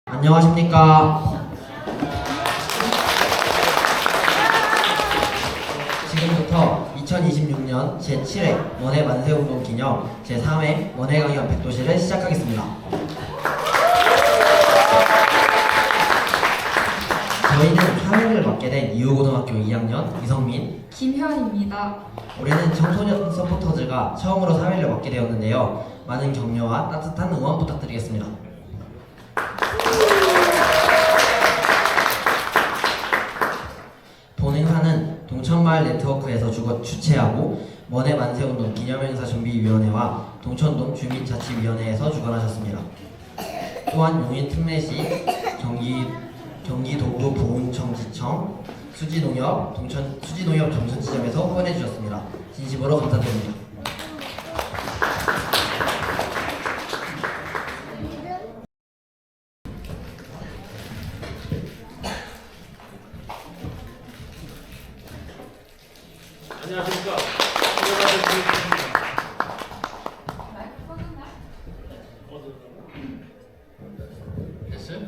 안녕하십니까. 지금부터 2026년 제7회 원해 만세운동 기념 제3회 원해 강연 백도시를 시작하겠습니다. 저희는 사회를 맡게 된 이후고등학교 2학년 이성민, 김현입니다. 올해는 청소년 서포터즈가 처음으로 사회를 맡게 되었는데요. 많은 격려와 따뜻한 응원 부탁드리겠습니다. 본행사는 동천마을 네트워크에서 주최하고 원해 만세운동 기념행사 준비위원회와 동천동 주민자치위원회에서 주관하셨습니다. 또한 용인 특례시, 경기도구 보훈청지청, 수지농협 정선지점에서 후원해 주셨습니다. 진심으로 감사드립니다. 안녕하십니까. 됐어요?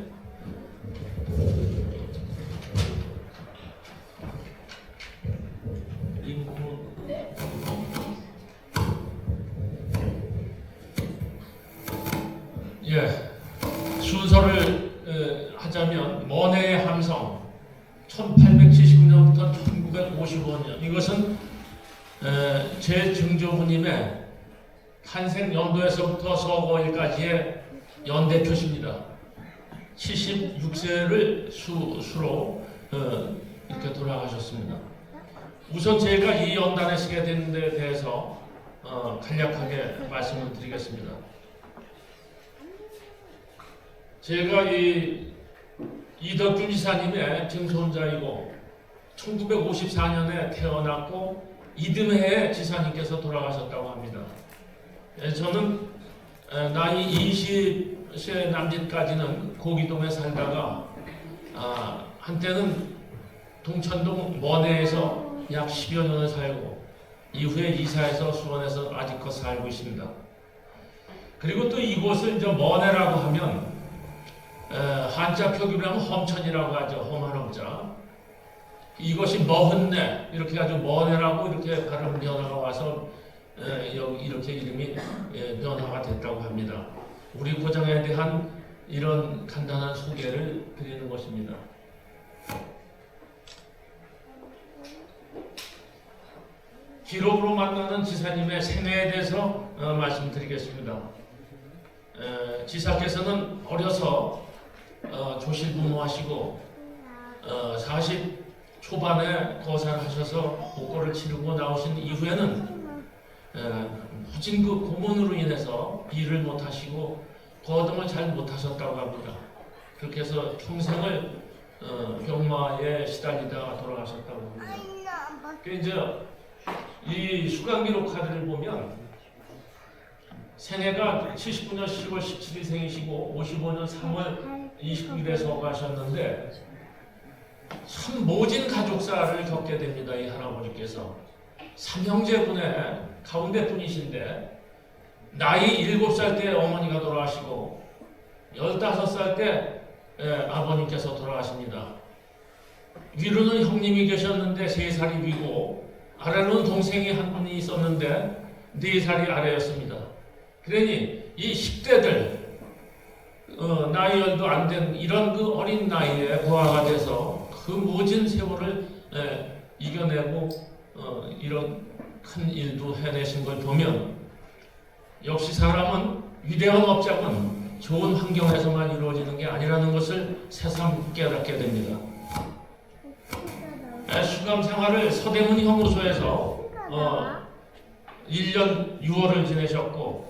예, 순서를 하자면 먼해의 함성 1879년부터 1955년 이것은 제 증조부님의 탄생 연도에서부터 서거일까지의 연대 표시입니다. 76세를 수로 이렇게 돌아가셨습니다. 우선 제가 이 연단에 쓰게 된 데 대해서 간략하게 말씀을 드리겠습니다. 제가 이덕준 지사님의 증손자이고 1954년에 태어났고 이듬해에 지사님께서 돌아가셨다고 합니다. 저는 나이 20세 남짓까지는 고기동에 살다가 한때는 동천동 먼해에서 약 10여 년을 살고 이후에 이사해서 수원에서 아직껏 살고 있습니다. 그리고 또 이곳을 이제 먼해라고 하면 한자 표기로 하면 험천이라고 하죠. 험한 험자. 이것이 머흔내 이렇게 아주 먼해라고 이렇게 발음 변화가 와서 이렇게 이름이 변화가 됐다고 합니다. 우리 고장에 대한 이런 간단한 소개를 드리는 것입니다. 기록으로 만나는 지사님의 생애에 대해서 말씀드리겠습니다. 지사께서는 어려서 조실부모하시고 40 초반에 거사를 하셔서 목고를 치르고 나오신 이후에는 후진급 고문으로 인해서 일을 못하시고 거동을 잘 못하셨다고 합니다. 그렇게 해서 평생을 병마에 시달리다가 돌아가셨다고 합니다. 이제 이 수강기록 카드를 보면 생애가 79년 10월 17일 생이시고 55년 3월 29일에 서거하셨는데 참 모진 가족사를 겪게 됩니다. 이 할아버지께서 삼형제분의 가운데 분이신데 나이 7살 때 어머니가 돌아가시고 15살 때 아버님께서 돌아가십니다. 위로는 형님이 계셨는데 3살이 위고 아래로는 동생이 한 분이 있었는데 4살이 아래였습니다. 그러니 이 10대들 나이 열도 안 된 이런 그 어린 나이에 부하가 돼서 그 모진 세월을 이겨내고 이런 큰 일도 해내신 걸 보면 역시 사람은 위대한 업적은 좋은 환경에서만 이루어지는 게 아니라는 것을 새삼 깨닫게 됩니다. 수감 생활을 서대문 형무소에서 1년 6월을 지내셨고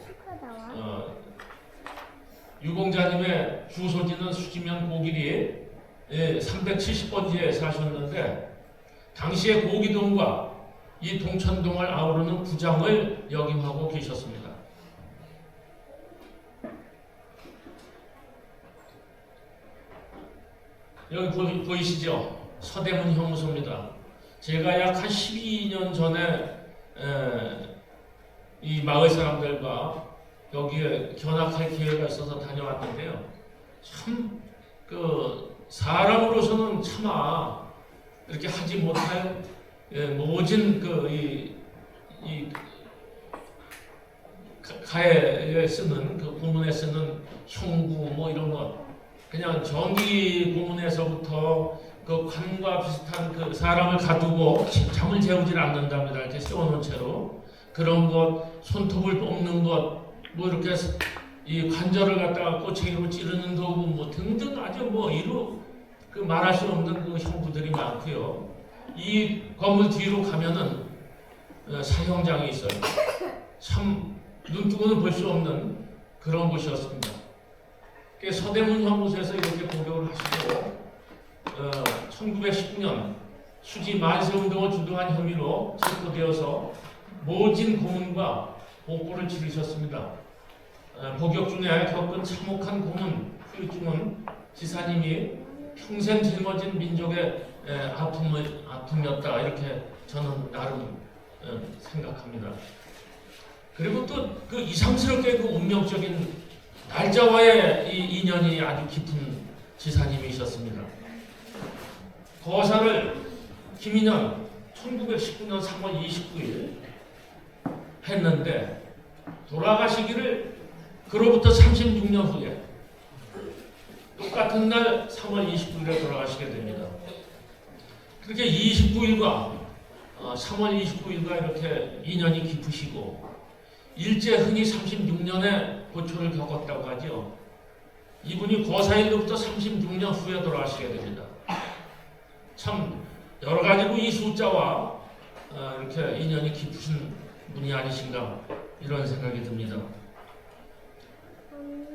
유공자님의 주소지는 수지면 고길이 370번지에 사셨는데 당시에 고기동과 이 동천동을 아우르는 구장을 역임하고 계셨습니다. 여기 보이시죠? 서대문 형무소입니다. 제가 약 한 12년 전에 이 마을 사람들과 여기에 견학할 기회가 있어서 다녀왔는데요. 참 그 사람으로서는 차마 이렇게 하지 못할 모진 이 가에 쓰는 그 고문에 쓰는 형구 뭐 이런 것, 그냥 정기 고문에서부터 그 관과 비슷한 그 사람을 가두고 잠을 재우질 않는답니다. 이렇게 세워놓은 채로 그런 것, 손톱을 뽑는 것, 뭐 이렇게 이 관절을 갖다가 꼬챙이로 찌르는 거고 뭐 등등 아주 뭐 이루 그 말할 수 없는 그 형구들이 많고요. 이 건물 뒤로 가면은 사형장이 있어요. 참 눈뜨고는 볼 수 없는 그런 곳이었습니다. 서대문 형무소에서 이렇게 공격을 하시고 1919년 수지 만세운동을 주도한 혐의로 체포되어서 모진 고문과 복구를 치르셨습니다. 복역 중에 겪은 참혹한 고문, 후유증은 지사님이 평생 짊어진 민족의 아픔이었다, 이렇게 저는 나름 생각합니다. 그리고 또 그 이상스럽게 그 운명적인 날짜와의 이 인연이 아주 깊은 지사님이셨습니다. 거사를 김인현 1919년 3월 29일 했는데 돌아가시기를 그로부터 36년 후에 똑같은 날 3월 29일에 돌아가시게 됩니다. 그렇게 29일과 3월 29일과 이렇게 인연이 깊으시고 일제 흔히 36년의 고초를 겪었다고 하죠. 이분이 거사일로부터 36년 후에 돌아가시게 됩니다. 참 여러 가지로 이 숫자와 이렇게 인연이 깊으신 분이 아니신가 이런 생각이 듭니다.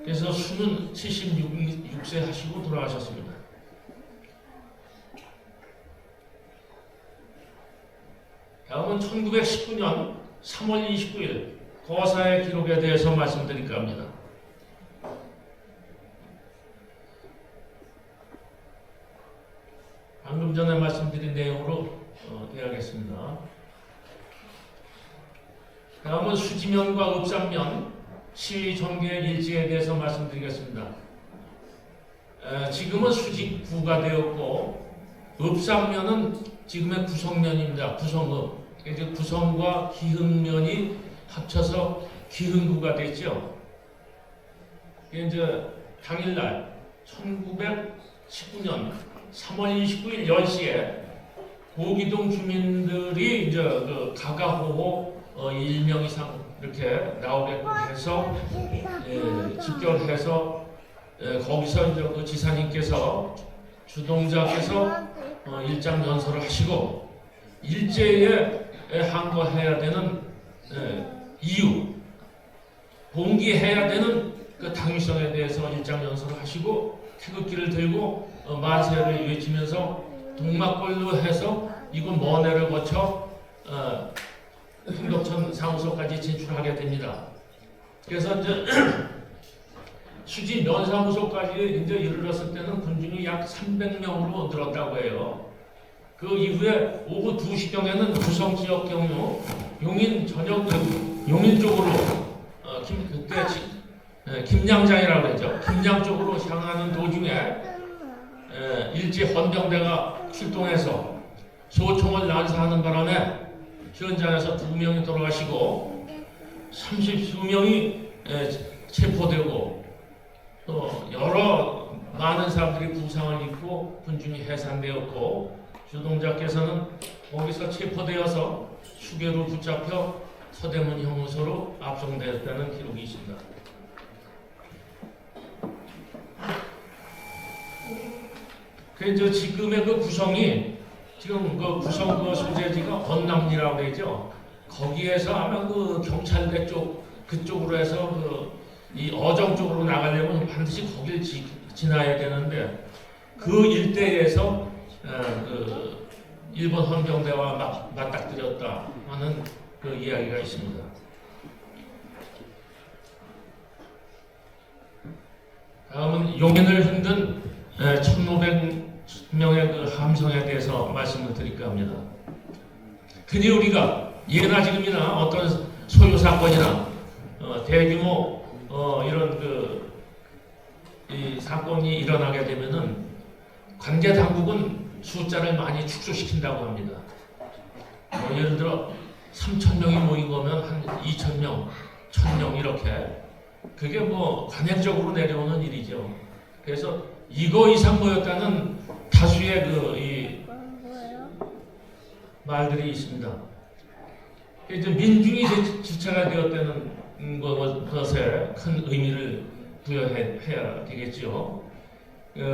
그래서 수는 76세 하시고 돌아가셨습니다. 다음은 1919년 3월 29일 거사의 기록에 대해서 말씀드릴까 합니다. 방금 전에 말씀드린 내용으로 이야기하겠습니다. 다음은 수지면과 읍산면 시위 전개의 일지에 대해서 말씀드리겠습니다. 지금은 수지구가 되었고 읍산면은 지금의 구성면입니다. 구성읍. 이제 구성과 기흥면이 합쳐서 기흥구가 됐죠. 이제 당일날 1919년 3월 29일 10시에 고기동 주민들이 이제 그 가가호호 1명 이상 이렇게 나오게끔 해서 집결해서 거기서 이제 그 지사님께서 주동자께서 일장 연설을 하시고 일제에 항거해야 되는 이유, 봉기해야 되는 그 당위성에 대해서 일장 연설을 하시고 태극기를 들고 만세를 외치면서 동막골로 해서 이곳 먼해를 거쳐 흥덕천 사무소까지 진출하게 됩니다. 그래서 이제 수지 면사무소까지 이제 이르렀을 때는 군중이 약 300명으로 늘었다고 해요. 그 이후에 오후 2시경에는 구성 지역 경로 용인 전역 용인 쪽으로 그때 김양장이라고 했죠. 김양 쪽으로 향하는 도중에 일제 헌병대가 출동해서 소총을 난사하는 바람에 현장에서 2명이 돌아가시고 30수명이 체포되고 또 여러 많은 사람들이 부상을 입고 군중이 해산되었고 주동자께서는 거기서 체포되어서 수개로 붙잡혀 서대문 형무소로 압송되었다는 기록이 있습니다. 그래서 지금의 그 구성이 지금 그 구성 그 소재지가 언남리라고 되죠. 거기에서 아마 그 경찰대 쪽 그쪽으로 해서 그 이 어정 쪽으로 나가려면 반드시 거길 지나야 되는데 그 일대에서 그 일본 헌병대와 맞닥뜨렸다 하는 그 이야기가 있습니다. 다음은 용인을 흔든 1,500명의 그 함성에 대해서 말씀을 드릴까 합니다. 흔히 우리가 예나 지금이나 어떤 소요 사건이나 대규모 이런 그 이 사건이 일어나게 되면은 관계 당국은 숫자를 많이 축소시킨다고 합니다. 뭐 예를 들어 3,000명이 모인 거면 한 2,000명, 1,000명 이렇게 그게 뭐 관행적으로 내려오는 일이죠. 그래서 이거 이상 모였다는 다수의 이 말들이 있습니다. 이제 민중이 주체가 되었다는 것에 큰 의미를 부여해야 되겠죠.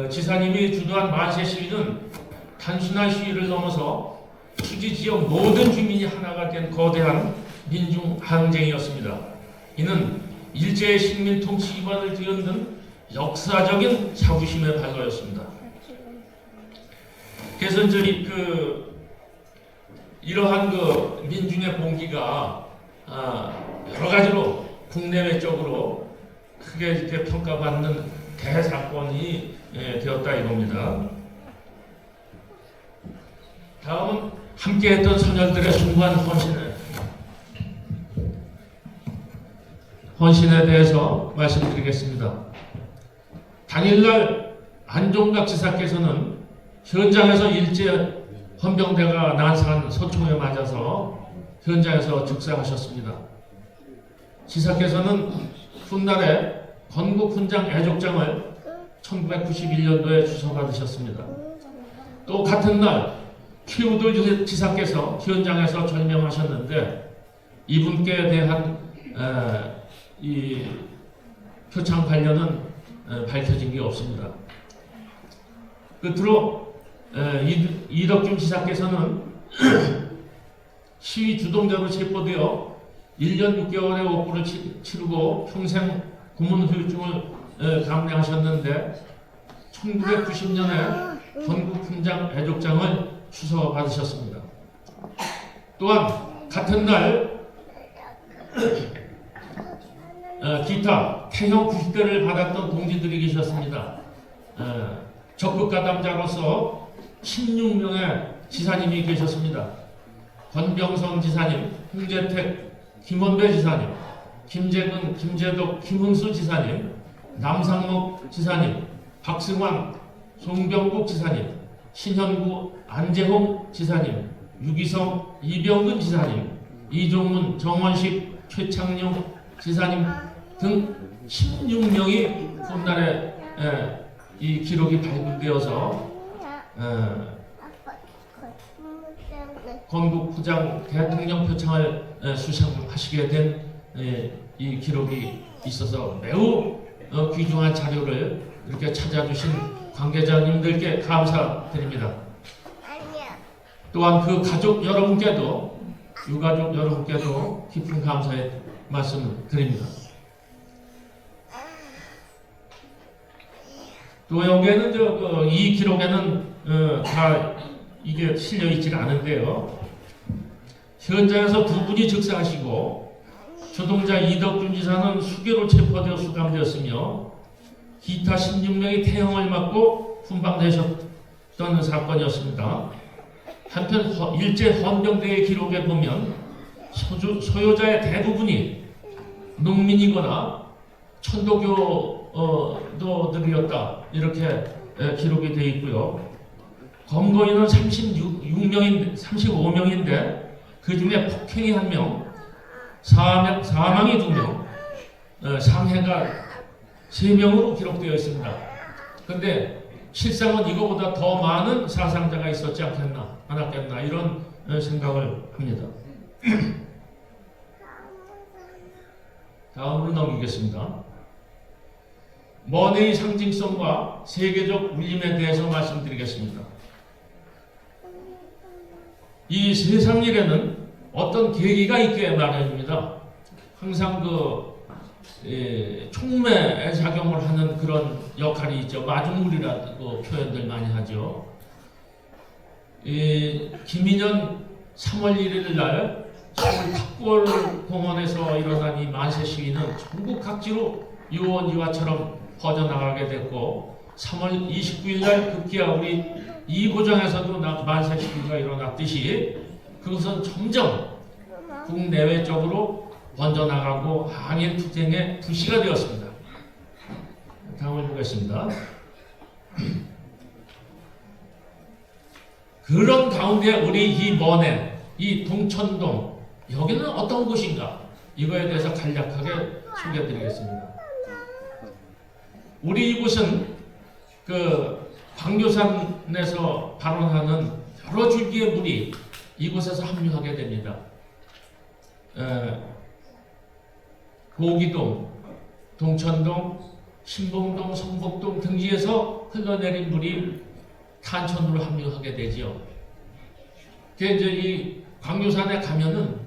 지사님이 주도한 만세 시위는 단순한 시위를 넘어서 수지 지역 모든 주민이 하나가 된 거대한 민중 항쟁이었습니다. 이는 일제의 식민 통치 기반을 뒤흔든 역사적인 자부심의 발로였습니다. 그래서 이제 이러한 민중의 봉기가 여러 가지로 국내외적으로 크게 이렇게 평가받는 대사건이 되었다 이겁니다. 다음은 함께했던 선열들의 숭고한 헌신에 대해서 말씀드리겠습니다. 당일날 안종각 지사께서는 현장에서 일제 헌병대가 난사한 소총에 맞아서 현장에서 즉사하셨습니다. 지사께서는 훗날에 건국 훈장 애족장을 1991년도에 주서받으셨습니다. 또 같은 날 최우들 지사께서 현장에서 절명하셨는데 이분께 대한 이 표창 관련은 밝혀진 게 없습니다. 끝으로 이덕준 지사께서는 시위 주동자로 체포되어 1년 6개월의 옥고를 치르고 평생 고문 후유증을 감내하셨는데 1990년에 건국 훈장 애족장을 추서받으셨습니다. 또한 같은 날 기타 태형 90대를 받았던 동지들이 계셨습니다. 적극 가담자로서 16명의 지사님이 계셨습니다. 권병성 지사님, 홍재택, 김원배 지사님, 김재근, 김재덕, 김흥수 지사님, 남상목 지사님, 박승환, 송병국 지사님, 신현구, 안재홍 지사님, 유기성, 이병근 지사님, 이종문, 정원식, 최창룡 지사님 등 16명이 훗날에 이 기록이 발굴되어서 건국 후장 대통령 표창을 수상하시게 된 이 기록이 있어서 매우 귀중한 자료를 이렇게 찾아주신 관계자님들께 감사드립니다. 또한 그 가족 여러분께도 유가족 여러분께도 깊은 감사의 말씀을 드립니다. 또 여기에는 이 기록에는 다 이게 실려 있지 않은데요. 현장에서 두 분이 즉사하시고 주동자 이덕준 지사는 수개로 체포되어 수감되었으며 기타 16명이 태형을 맞고 훈방되셨던 사건이었습니다. 한편 일제 헌병대의 기록에 보면 소요자의 대부분이 농민이거나 천도교도들이었다 이렇게 기록이 되어 있고요. 검거인은 35명인데 그 중에 폭행이 1명, 사망이 2명, 상해가 3명으로 기록되어 있습니다. 그런데 실상은 이거보다 더 많은 사상자가 있었지 않았겠나 이런 생각을 합니다. 다음으로 넘기겠습니다. 먼해의 상징성과 세계적 울림에 대해서 말씀드리겠습니다. 이 세상일에는 어떤 계기가 있게 마련입니다. 항상 촉매 작용을 하는 그런 역할이 있죠. 마중물이라고 표현들 많이 하죠. 김인현 3월 1일 날 서울 탑골공원에서 일어난 이 만세 시위는 전국 각지로 유언유화처럼 퍼져나가게 됐고 3월 29일 날 급기야 우리 이고장에서도 만세 시위가 일어났듯이 그것은 점점 국내외적으로 번져나가고 항일 투쟁의 불씨가 되었습니다. 다음을 보겠습니다. 그런 가운데 우리 이 먼에 이 동천동 여기는 어떤 곳인가 이거에 대해서 간략하게 소개해드리겠습니다. 우리 이곳은 그 광교산에서 발원하는 여러 줄기의 물이 이곳에서 합류하게 됩니다. 고기동, 동천동, 신봉동, 성북동 등지에서 흘러내린 물이 탄천으로 합류하게 되지요. 이제 이 광교산에 가면은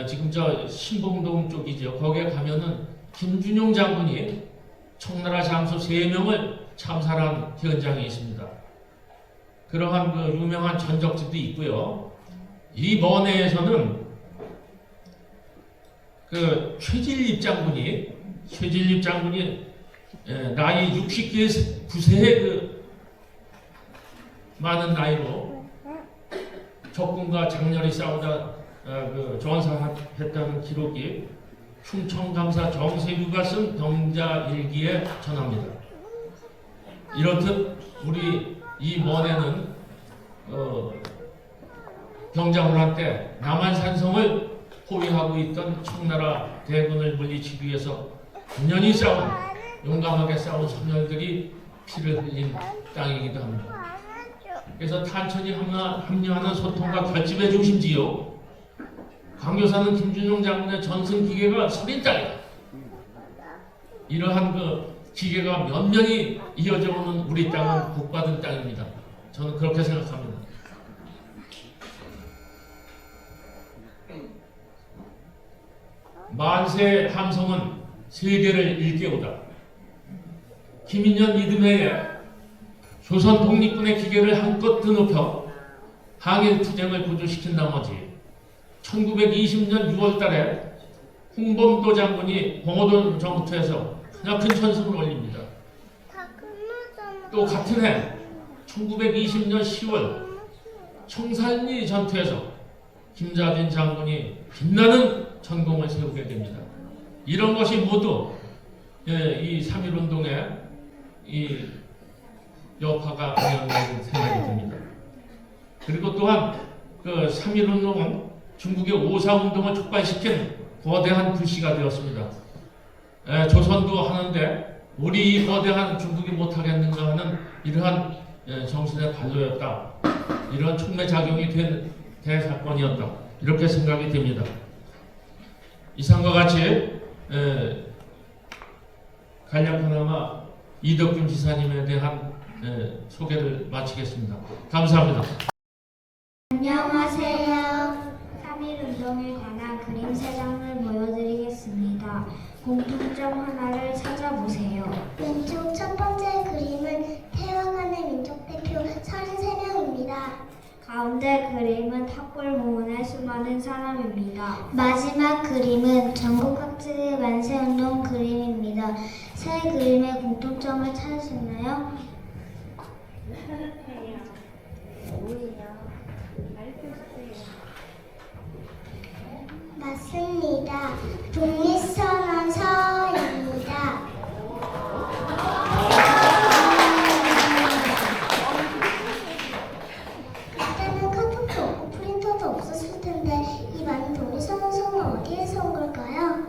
지금 저 신봉동 쪽이죠. 거기에 가면은 김준용 장군이 청나라 장수 3명을 참살한 현장이 있습니다. 그러한 그 유명한 전적지도 있고요. 이 먼해에서는 그 최진립 장군이 나이 69세의 그 많은 나이로 적군과 장렬히 싸우다 그 전사했다는 기록이 충청감사 정세규가 쓴 병자일기에 전합니다. 이렇듯 우리 이 먼에는 병자호란 때 남한산성을 포위하고 있던 청나라 대군을 물리치기 위해서 분연히 용감하게 싸운 선열들이 피를 흘린 땅이기도 합니다. 그래서 탄천이 합류하는 소통과 결집의 중심지요. 광교산은 김준용 장군의 전승 기계가 서린 땅이다. 이러한 그 기계가 면면이 이어져 오는 우리 땅은 복받은 땅입니다. 저는 그렇게 생각합니다. 만세 함성은 세계를 일깨우다. 김인년 이듬해에 조선 독립군의 기계를 한껏 드높여 항일 투쟁을 고조시킨 나머지 1920년 6월달에 홍범도 장군이 봉오동 전투에서 큰 천승을 올립니다. 또 같은 해 1920년 10월 청산리 전투에서 김자진 장군이 빛나는 전공을 세우게 됩니다. 이런 것이 모두 이 3.1운동의 이 여파가 아니었다는 생각이 듭니다. 그리고 또한 그 3.1운동은 중국의 5.4운동을 촉발시킨 거대한 불씨가 되었습니다. 조선도 하는데 우리 이 거대한 중국이 못하겠는가 하는 이러한 정신의 발로였다. 이런 촉매작용이 된 대사건이었다. 이렇게 생각이 됩니다. 이상과 같이 간략하나마 이덕균 지사님에 대한 소개를 마치겠습니다. 감사합니다. 안녕하세요. 3.1운동에 관한 그림 3장을 보여드리겠습니다. 공통점 하나를 찾아보세요. 왼쪽 첫 번째 그림은 태화간의 민족 대표 33명입니다. 가운데 그림은 탑골공원의 수많은 사람입니다. 마지막 그림은 전국 각지의 만세운동 그림입니다. 세 그림의 공통점을 찾으셨나요? 맞습니다. 독립선언서입니다. 그때는 카톡도 없고 프린터도 없었을 텐데 이 많은 독립선언서는 어디에서 온 걸까요?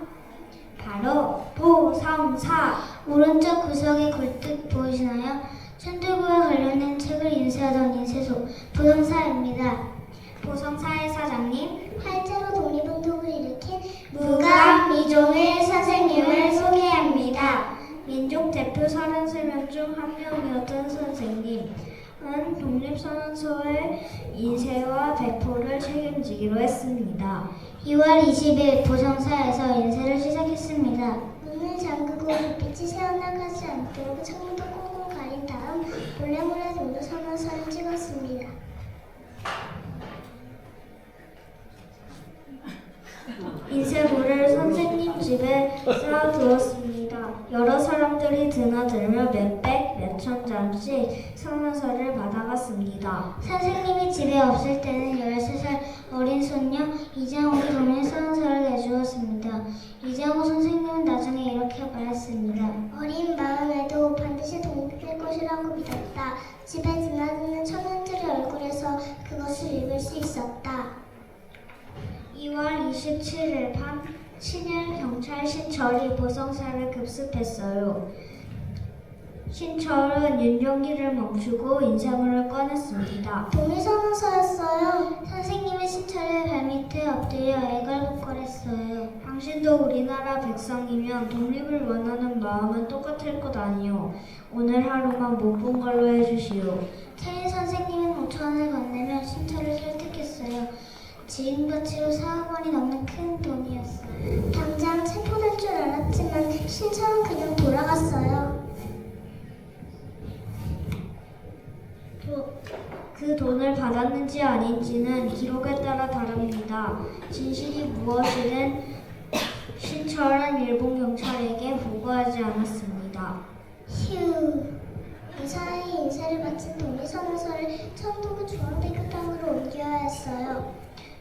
바로 보성사. 오른쪽 구석에 굴뚝 보이시나요? 천들구와 관련된 책을 인쇄하던 인쇄소 보성사입니다. 보성사의 사장님, 활자로 독립운동을 일으킨 무감 이종일 선생님을 소개합니다. 민족 대표 33명 중 한 명이었던 선생님은 독립선언서의 인쇄와 배포를 책임지기로 했습니다. 2월 20일 보성사에서 인쇄를 시작했습니다. 문을 잠그고 불빛이 새어나가지 않도록 창문도 꽁꽁 가린 다음 몰래 독립선언서를 찍었습니다. 인쇄물을 선생님 집에 쌓아두었습니다. 여러 사람들이 드나들며 몇백, 몇천 장씩 선언서를 받아갔습니다. 선생님이 집에 없을 때는 13살 어린 손녀 이장옥이 독립 선언서를 내주었습니다. 이장옥 선생님은 나중에 이렇게 말했습니다. 어린 마음에도 인물이라고 믿었다. 집에 드나드는 청년들의 얼굴에서 그것을 읽을 수 있었다. 2월 27일 밤 신일 경찰 신철이 보성사를 급습했어요. 신철은 윤종기를 멈추고 인쇄물을 꺼냈습니다. 동일선언서였어요. 선생님의 신철의 발밑에 엎드려 애걸복걸했어요. 당신도 우리나라 백성이면 독립을 원하는 마음은 똑같을 것 아니오. 오늘 하루만 못 본 걸로 해주시오. 태일 선생님은 5,000원을 건네며 신철을 설득했어요. 지인가치로 4억 원이 넘는 큰 돈이었어요. 당장 체포될 줄 알았지만 신철은 그냥 돌아갔어요. 그 돈을 받았는지 아닌지는 기록에 따라 다릅니다. 진실이 무엇이든 신철은 일본 경찰에게 보고하지 않았습니다. 휴. 무사히 인쇄를 마친 독립선언서를 청도구 중앙대교당으로 옮겨야 했어요.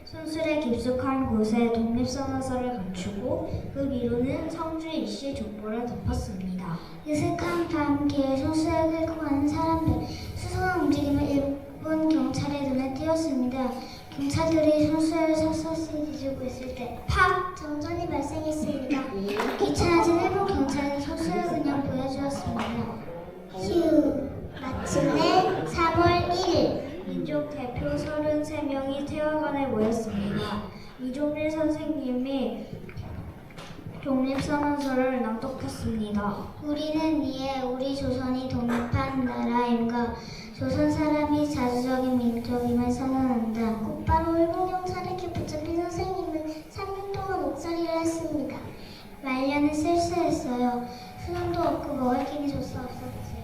순술에 깊숙한 곳에 독립선언서를 감추고 그 위로는 성주 일시 족보를 덮었습니다. 으슥한 밤길 소수에 끌고 가는 사람들, 수상한 움직임을 일본 경찰의 눈에 띄었습니다. 경찰들이 소수를 샅샅이 뒤지고 있을 때 팍! 정전이 발생했습니다. 귀찮아진 일본 경찰은 소수를 그냥 보여주었습니다. 휴. 마침내 3월 1일 민족 대표 33명이 태화관에 모였습니다. 이종일 선생님이 독립선언서를 낭독했습니다. 우리는 이에 우리 조선이 독립한 나라임과 조선 사람이 자주적인 민족임을 선언한다. 곧바로 일본 경찰에게 붙잡힌 선생님은 3년 동안 옥살이를 했습니다. 말년은 쓸쓸했어요. 수능도 없고 먹을 끼니 조차 없었지요.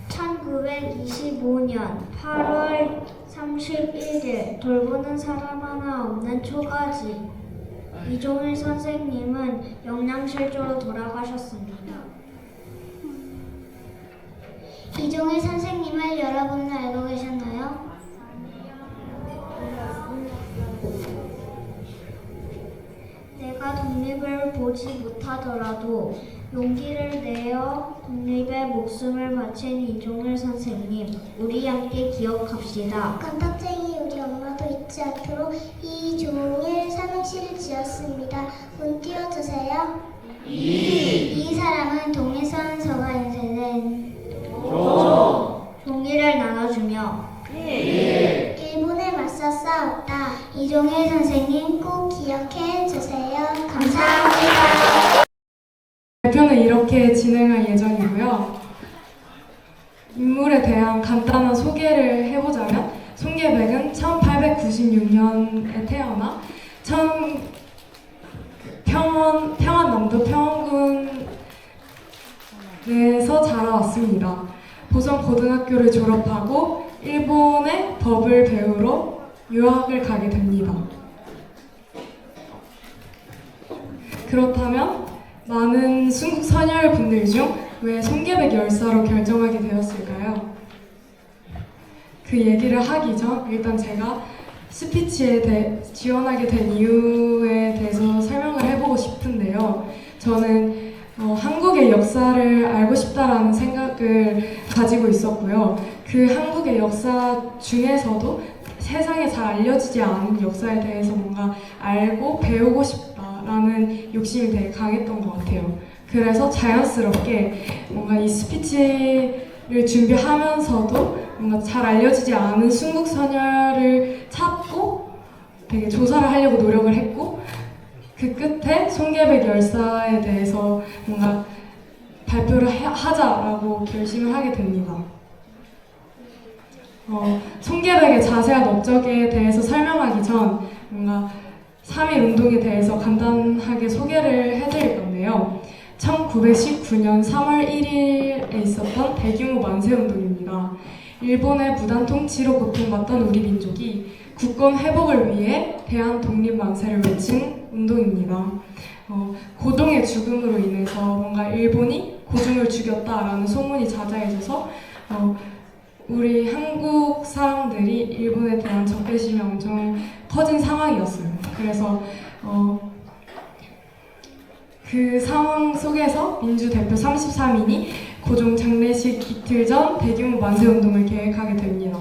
1925년 8월 31일 돌보는 사람 하나 없는 초가지 이종일 선생님은 영양실조로 돌아가셨습니다. 이종일 선생님을 여러분은 알고 계셨나요? 내가 독립을 보지 못하더라도 용기를 내어 독립에 목숨을 바친 이종일 선생님, 우리 함께 기억합시다. 깜빡쟁이 우리 엄마도 잊지 않도록 이종일 삼행시를 지었습니다. 운 띄워주세요. 이 사람은 독립선언서가 인쇄된 종이를 나눠주며 일본에 맞서 싸웠다. 이종일 선생님 꼭 기억해 주세요. 감사합니다. 발표는 이렇게 진행할 예정이고요. 인물에 대한 간단한 소개를 해보자면 손계백은 1896년에 태어나 평안남도 평안군에서 자라왔습니다. 보성고등학교를 졸업하고 일본에 법을 배우러 유학을 가게 됩니다. 그렇다면 많은 순국 선열 분들 중 왜 손계백 열사로 결정하게 되었을까요? 그 얘기를 하기 전 일단 제가 스피치에 지원하게 된 이유에 대해서 설명을 해보고 싶은데요. 저는 한국의 역사를 알고 싶다라는 생각을 가지고 있었고요. 그 한국의 역사 중에서도 세상에 잘 알려지지 않은 역사에 대해서 뭔가 알고 배우고 싶다라는 욕심이 되게 강했던 것 같아요. 그래서 자연스럽게 뭔가 이 스피치를 준비하면서도 뭔가 잘 알려지지 않은 순국 선열을 찾고 되게 조사를 하려고 노력을 했고, 그 끝에 손계백 열사에 대해서 뭔가 발표를 하자라고 결심을 하게 됩니다. 손계백의 자세한 업적에 대해서 설명하기 전 뭔가 3.1 운동에 대해서 간단하게 소개를 해드릴 건데요. 1919년 3월 1일에 있었던 대규모 만세운동입니다. 일본의 무단 통치로 고통받던 우리 민족이 국권 회복을 위해 대한 독립 만세를 외친 운동입니다. 고종의 죽음으로 인해서 뭔가 일본이 고종을 죽였다라는 소문이 자자해져서 우리 한국 사람들이 일본에 대한 적대심이 엄청 커진 상황이었어요. 그래서 그 상황 속에서 민주 대표 33인이 고종 장례식 이틀 전 대규모 만세운동을 계획하게 됩니다.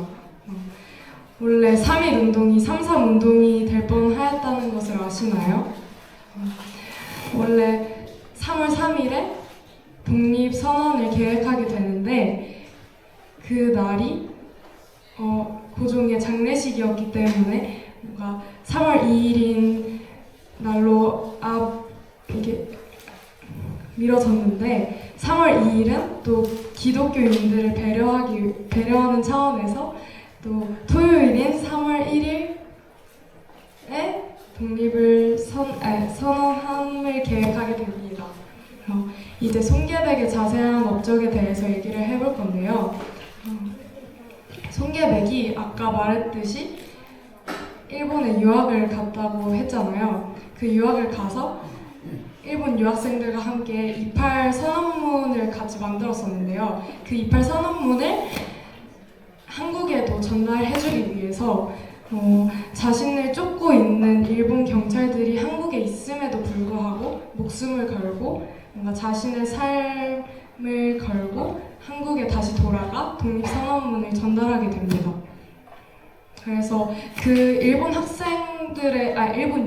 원래 3.1 운동이 3.3 운동이 될 뻔하였다는 것을 아시나요? 원래 3월 3일에 독립선언을 계획하게 되는데 그 날이 고종의 장례식이었기 때문에 뭔가 3월 2일인 날로 이게 미뤄졌는데 3월 2일은 또 기독교인들을 배려하는 차원에서 또 토요일인 3월 1일에 독립을 선언함을 계획하게 됩니다. 이제 송계백의 자세한 업적에 대해서 얘기를 해볼 건데요. 송계백이 아까 말했듯이 일본에 유학을 갔다고 했잖아요. 그 유학을 가서 일본 유학생들과 함께 28 선언문을 같이 만들었었는데요. 그 28 선언문을 한국에도 전달해주기 위해서 자신을 쫓고 있는 일본 경찰들이 한국에 있음에도 불구하고 목숨을 걸고 뭔가 자신의 삶을 걸고 한국에 다시 돌아가 독립선언문을 전달하게 됩니다. 그래서 그 일본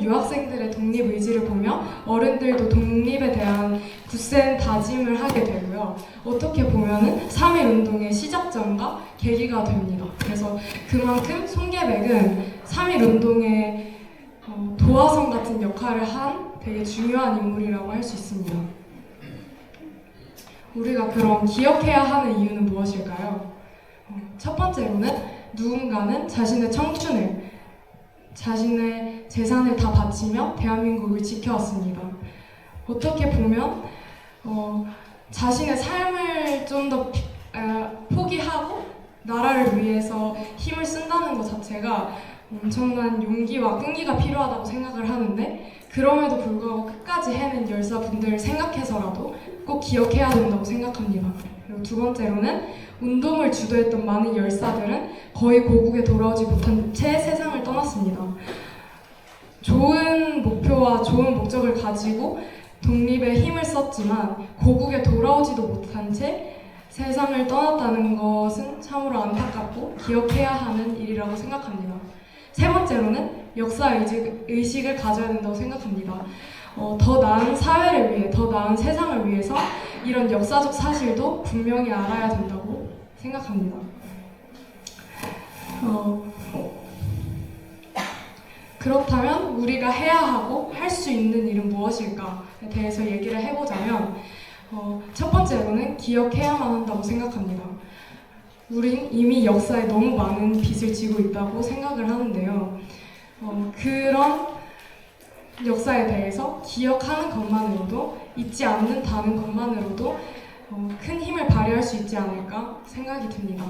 유학생들의 독립 의지를 보며 어른들도 독립에 대한 굳센 다짐을 하게 되고요. 어떻게 보면은 3.1 운동의 시작점과 계기가 됩니다. 그래서 그만큼 송계백은 3.1 운동의 도화선 같은 역할을 한 되게 중요한 인물이라고 할 수 있습니다. 우리가 그럼 기억해야 하는 이유는 무엇일까요? 첫 번째로는 누군가는 자신의 청춘을, 자신의 재산을 다 바치며 대한민국을 지켜왔습니다. 어떻게 보면 자신의 삶을 좀 더 포기하고 나라를 위해서 힘을 쓴다는 것 자체가 엄청난 용기와 끈기가 필요하다고 생각을 하는데 그럼에도 불구하고 끝까지 해낸 열사분들을 생각해서라도 꼭 기억해야 된다고 생각합니다. 그리고 두 번째로는 운동을 주도했던 많은 열사들은 거의 고국에 돌아오지 못한 채 세상을 떠났습니다. 좋은 목표와 좋은 목적을 가지고 독립에 힘을 썼지만 고국에 돌아오지도 못한 채 세상을 떠났다는 것은 참으로 안타깝고 기억해야 하는 일이라고 생각합니다. 세 번째로는 역사 의식을 가져야 된다고 생각합니다. 더 나은 사회를 위해, 더 나은 세상을 위해서 이런 역사적 사실도 분명히 알아야 된다고 생각합니다. 그렇다면 우리가 해야 하고 할 수 있는 일은 무엇일까에 대해서 얘기를 해보자면 첫 번째로는 기억해야만 한다고 생각합니다. 우린 이미 역사에 너무 많은 빚을 지고 있다고 생각을 하는데요. 그런 역사에 대해서 기억하는 것만으로도, 잊지 않는다는 것만으로도 큰 힘을 발휘할 수 있지 않을까 생각이 듭니다.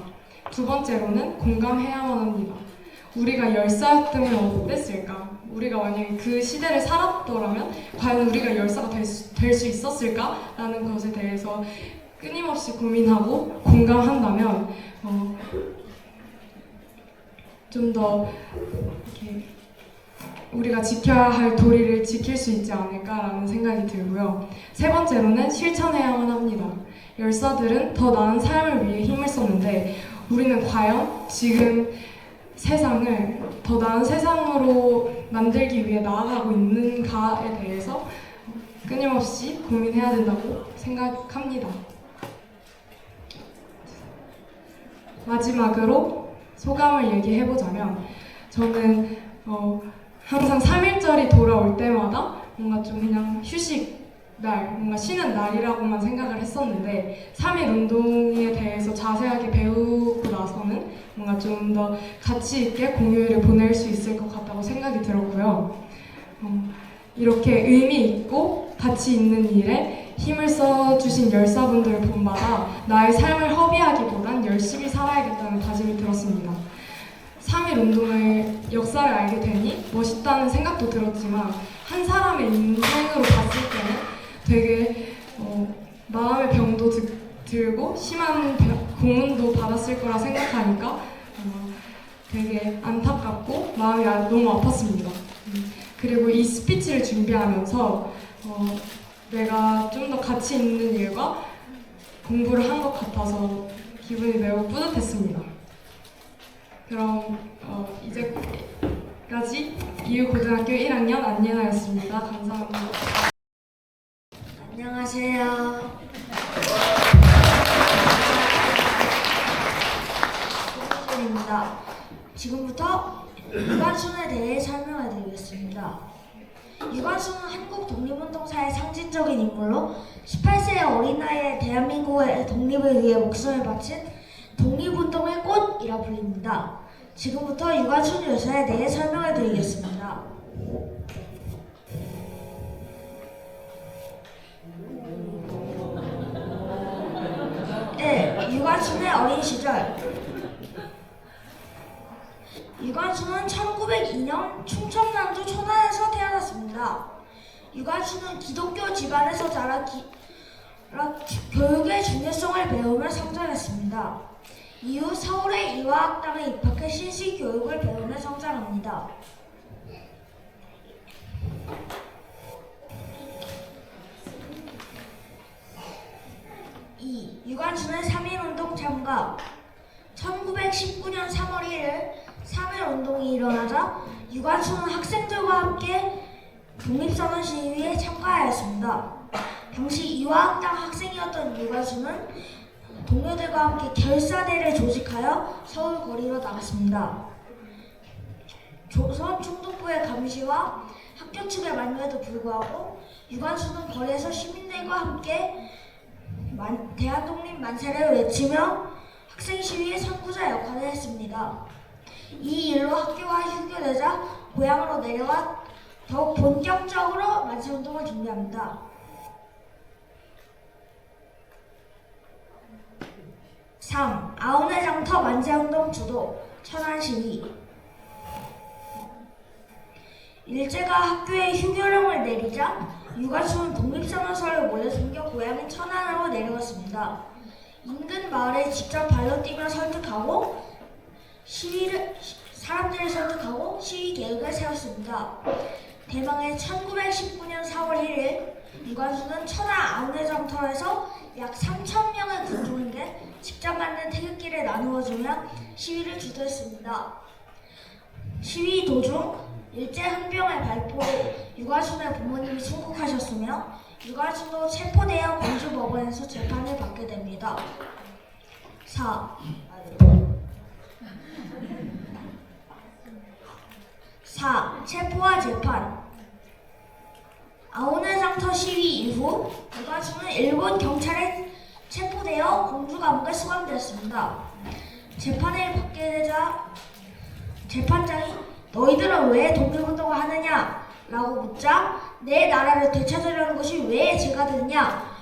두 번째로는 공감해야만 합니다. 우리가 열사였다면 어땠을까? 우리가 만약에 그 시대를 살았더라면 과연 우리가 열사가 될 수 있었을까? 라는 것에 대해서 끊임없이 고민하고 공감한다면 좀 더 이렇게 우리가 지켜야 할 도리를 지킬 수 있지 않을까라는 생각이 들고요. 세 번째로는 실천해야만 합니다. 열사들은 더 나은 삶을 위해 힘을 썼는데 우리는 과연 지금 세상을 더 나은 세상으로 만들기 위해 나아가고 있는가에 대해서 끊임없이 고민해야 된다고 생각합니다. 마지막으로 소감을 얘기해보자면 저는 항상 3.1절이 돌아올 때마다 뭔가 좀 그냥 휴식 날, 뭔가 쉬는 날이라고만 생각을 했었는데 3.1 운동에 대해서 자세하게 배우고 나서는 뭔가 좀 더 가치 있게 공휴일을 보낼 수 있을 것 같다고 생각이 들었고요. 이렇게 의미 있고 가치 있는 일에 힘을 써주신 열사분들을 본받아 나의 삶을 허비하기보단 열심히 살아야겠다는 다짐이 들었습니다. 3.1 운동의 역사를 알게 되니 멋있다는 생각도 들었지만 한 사람의 인생으로 봤을 때는 되게 마음의 병도 들고 심한 고문도 받았을 거라 생각하니까 되게 안타깝고 마음이 너무 아팠습니다. 그리고 이 스피치를 준비하면서 내가 좀 더 가치 있는 일과 공부를 한 것 같아서 기분이 매우 뿌듯했습니다. 그럼 이제까지 이유고등학교 1학년 안예나였습니다. 감사합니다. 안녕하세요. 입니다. 지금부터 유관순에 대해 설명해 드리겠습니다. 유관순은 한국 독립운동사의 상징적인 인물로 18세의 어린 나이에 대한민국의 독립을 위해 목숨을 바친 독립운동의 꽃이라 불립니다. 지금부터 유관순 여사에 대해 설명해 드리겠습니다. 네, 유관순의 어린 시절. 유관순은 1902년 충청남도 천안에서 태어났습니다. 유관순은 기독교 집안에서 자라 교육의 중요성을 배우며 성장했습니다. 이후 서울의 이화학당에 입학해 신시교육을 배우며 성장합니다. 2. 유관순의 3.1운동 참가. 1919년 3월 1일 3.1운동이 일어나자 유관순은 학생들과 함께 독립선언 시위에 참가하였습니다. 당시 이화학당 학생이었던 유관순은 동료들과 함께 결사대를 조직하여 서울 거리로 나갔습니다. 조선 총독부의 감시와 학교 측의 만류에도 불구하고 유관순은 거리에서 시민들과 함께 대한독립 만세를 외치며 학생 시위의 선구자 역할을 했습니다. 이 일로 학교가 휴교되자 고향으로 내려와 더욱 본격적으로 만세운동을 준비합니다. 3. 아우네 장터 만세운동 주도 천안 시위. 일제가 학교에 휴교령을 내리자 유관순은 독립선언서를 몰래 숨겨 고향인 천안으로 내려갔습니다. 인근 마을에 직접 발로 뛰며 설득하고 사람들을 설득하고 시위 계획을 세웠습니다. 대망의 1919년 4월 1일 유관순은 천안 아우네 장터에서 약 3,000명의 군중에게 직접 만든 태극기를 나누어주며 시위를 주도했습니다. 시위 도중 일제 헌병의 발포로 유관순의 부모님이 순국하셨으며 유관순도 체포되어 공주법원에서 재판을 받게 됩니다. 4. 체포와 재판. 아우네 장터 시위 이후 유관순은 일본 경찰에 체포되어 공주감옥에 수감되었습니다. 재판을 받게 되자 재판장이 너희들은 왜 독립운동을 하느냐? 라고 묻자 내 나라를 되찾으려는 것이 왜 죄가 되느냐?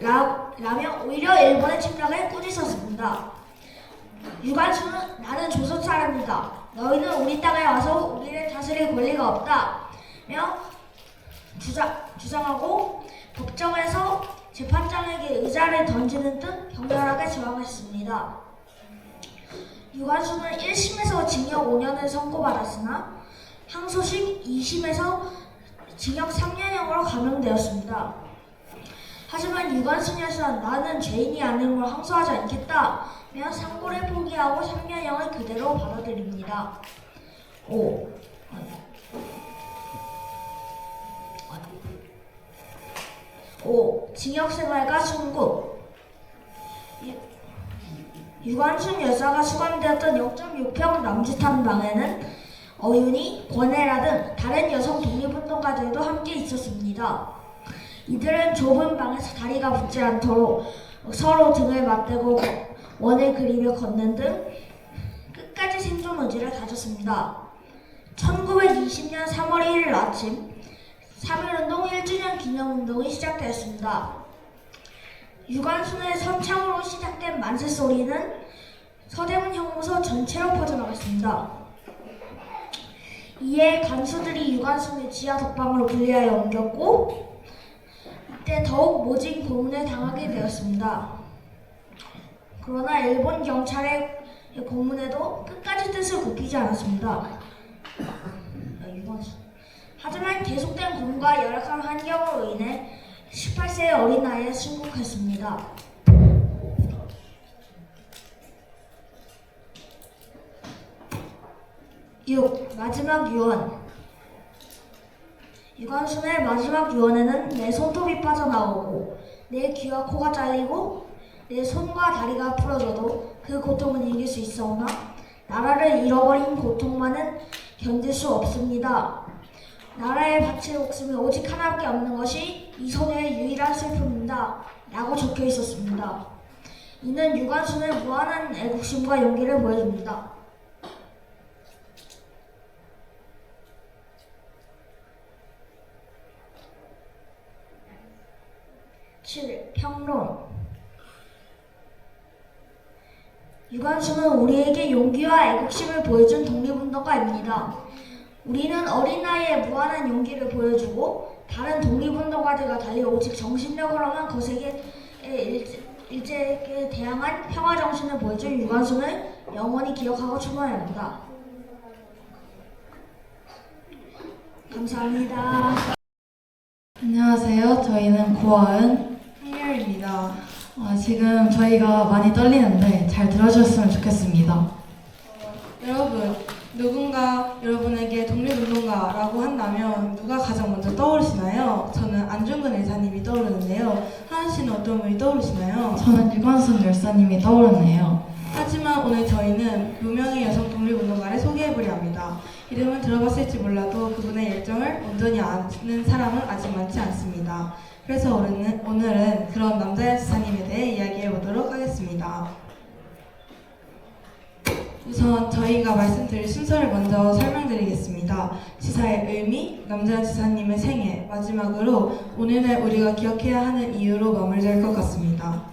라며 오히려 일본의 침략을 꾸짖었습니다. 유관순은 나는 조선 사람이다. 너희는 우리 땅에 와서 우리를 다스릴 권리가 없다며 주장하고 법정에서 재판장에게 의자를 던지는 등 격렬하게 저항했습니다. 유관순은 1심에서 징역 5년을 선고받았으나 항소심 2심에서 징역 3년형으로 감형되었습니다. 하지만 유관순 여사는 나는 죄인이 아님으로 항소하지 않겠다며 상고를 포기하고 3년형을 그대로 받아들입니다. 5. 징역생활과 순국. 유관순 여사가 수감되었던 0.6평 남짓한 방에는 어윤희, 권혜라 등 다른 여성 독립운동가들도 함께 있었습니다. 이들은 좁은 방에서 다리가 붙지 않도록 서로 등을 맞대고 원을 그리며 걷는 등 끝까지 생존 의지를 다졌습니다. 1920년 3월 1일 아침 3.1운동 1주년 기념운동이 시작되었습니다. 유관순의 선창으로 시작된 만세 소리는 서대문 형무소 전체로 퍼져나갔습니다. 이에 간수들이 유관순을 지하 독방으로 분리하여 옮겼고 이때 더욱 모진 고문을 당하게 되었습니다. 그러나 일본 경찰의 고문에도 끝까지 뜻을 굽히지 않았습니다. 하지만 계속된 고문과 열악한 환경으로 인해 18세의 어린 나이에 순국했습니다. 6. 마지막 유언. 유관순의 마지막 유언에는 내 손톱이 빠져나오고 내 귀와 코가 잘리고 내 손과 다리가 부러져도 그 고통은 이길 수 있어오나 나라를 잃어버린 고통만은 견딜 수 없습니다. 나라에 바칠 목숨이 오직 하나밖에 없는 것이 이 소녀의 유일한 슬픔입니다. 라고 적혀 있었습니다. 이는 유관순의 무한한 애국심과 용기를 보여줍니다. 7. 평론. 유관순은 우리에게 용기와 애국심을 보여준 독립운동가입니다. 우리는 어린 나이에 무한한 용기를 보여주고 다른 독립운동가들과 달리 오직 정신력으로만 거세게 일제에게 대항한 평화 정신을 보여준 유관순을 영원히 기억하고 추모해야 합니다. 감사합니다. 안녕하세요. 저희는 고아은 한결입니다. 지금 저희가 많이 떨리는데 잘 들어주셨으면 좋겠습니다. 여러분, 누군가 여러분에게 독립운동가라고 한다면 누가 가장 먼저 떠오르시나요? 저는 안중근 의사님이 떠오르는데요. 하은 씨는 어떤 분이 떠오르시나요? 저는 유관순 열사님이 떠오르네요. 하지만 오늘 저희는 무명의 여성 독립운동가를 소개해보려 합니다. 이름은 들어봤을지 몰라도 그분의 열정을 온전히 아는 사람은 아직 많지 않습니다. 그래서 오늘은 그런 남자연 지사님에 대해 이야기해보도록 하겠습니다. 우선 저희가 말씀드릴 순서를 먼저 설명드리겠습니다. 지사의 의미, 남자연 지사님의 생애, 마지막으로 오늘날 우리가 기억해야 하는 이유로 마무리될 것 같습니다.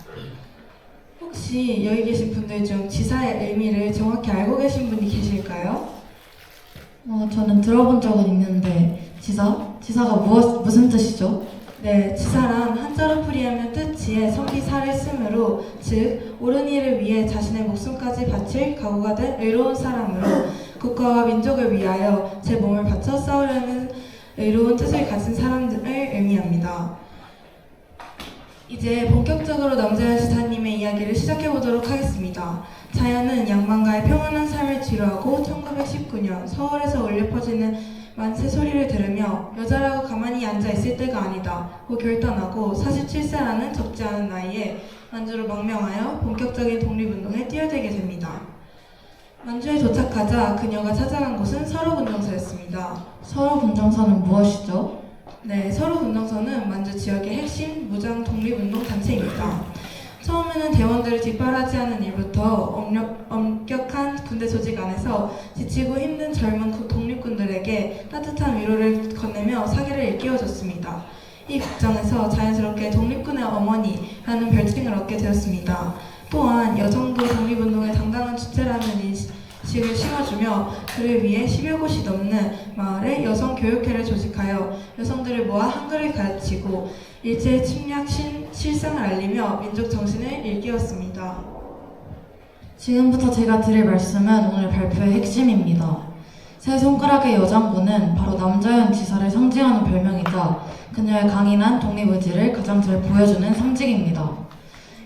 혹시 여기 계신 분들 중 지사의 의미를 정확히 알고 계신 분이 계실까요? 저는 들어본 적은 있는데 지사가 무슨 뜻이죠? 네, 지사란 한자로 풀이하면 뜻지에 성기사를 쓰므로 즉 옳은 일을 위해 자신의 목숨까지 바칠 각오가 된 의로운 사람으로 국가와 민족을 위하여 제 몸을 바쳐 싸우려는 의로운 뜻을 가진 사람들을 의미합니다. 이제 본격적으로 남자연 지사님의 이야기를 시작해보도록 하겠습니다. 자연은 양반가의 평안한 삶을 지루하고 1919년 서울에서 울려 퍼지는 만세 소리를 들으며 여자라고 가만히 앉아있을 때가 아니다 고 결단하고 47세라는 적지 않은 나이에 만주로 망명하여 본격적인 독립운동에 뛰어들게 됩니다. 만주에 도착하자 그녀가 찾아간 곳은 서로군정서였습니다. 서로군정서는 무엇이죠? 네, 서로군정서는 만주 지역의 핵심 무장 독립운동 단체입니다. 처음에는 대원들을 뒷바라지 하는 일부터 엄격한 군대 조직 안에서 지치고 힘든 젊은 독립군들에게 따뜻한 위로를 건네며 사기를 일깨워줬습니다. 이 과정에서 자연스럽게 독립군의 어머니라는 별칭을 얻게 되었습니다. 또한 여성도 독립운동의 당당한 주체라는 인식을 심어주며 그를 위해 10여 곳이 넘는 마을에 여성 교육회를 조직하여 여성들을 모아 한글을 가르치고 일제 침략 실상을 알리며 민족 정신을 일깨웠습니다. 지금부터 제가 드릴 말씀은 오늘 발표의 핵심입니다. 세 손가락의 여장군은 바로 남자연 지사를 상징하는 별명이자 그녀의 강인한 독립의지를 가장 잘 보여주는 상징입니다.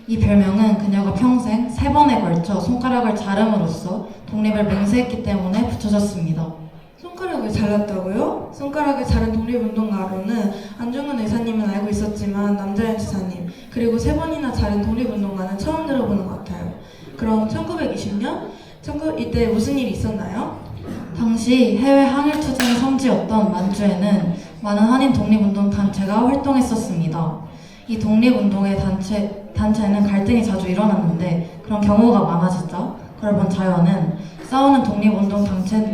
이 별명은 그녀가 평생 3번에 걸쳐 손가락을 자름으로써 독립을 맹세했기 때문에 붙여졌습니다. 손가락을 잘랐다고요? 손가락을 자른 독립운동가로는 안중근 의사님은 알고 있었지만 남자연 지사님 그리고 3번이나 자른 독립운동가는 처음 들어보는 것 같아요. 그럼 1920년? 이때 무슨 일이 있었나요? 당시 해외 항일투쟁의 성지였던 만주에는 많은 한인 독립운동 단체가 활동했었습니다. 이 독립운동의 단체는 갈등이 자주 일어났는데 그런 경우가 많아지자 그걸 본 자연은 싸우는 독립운동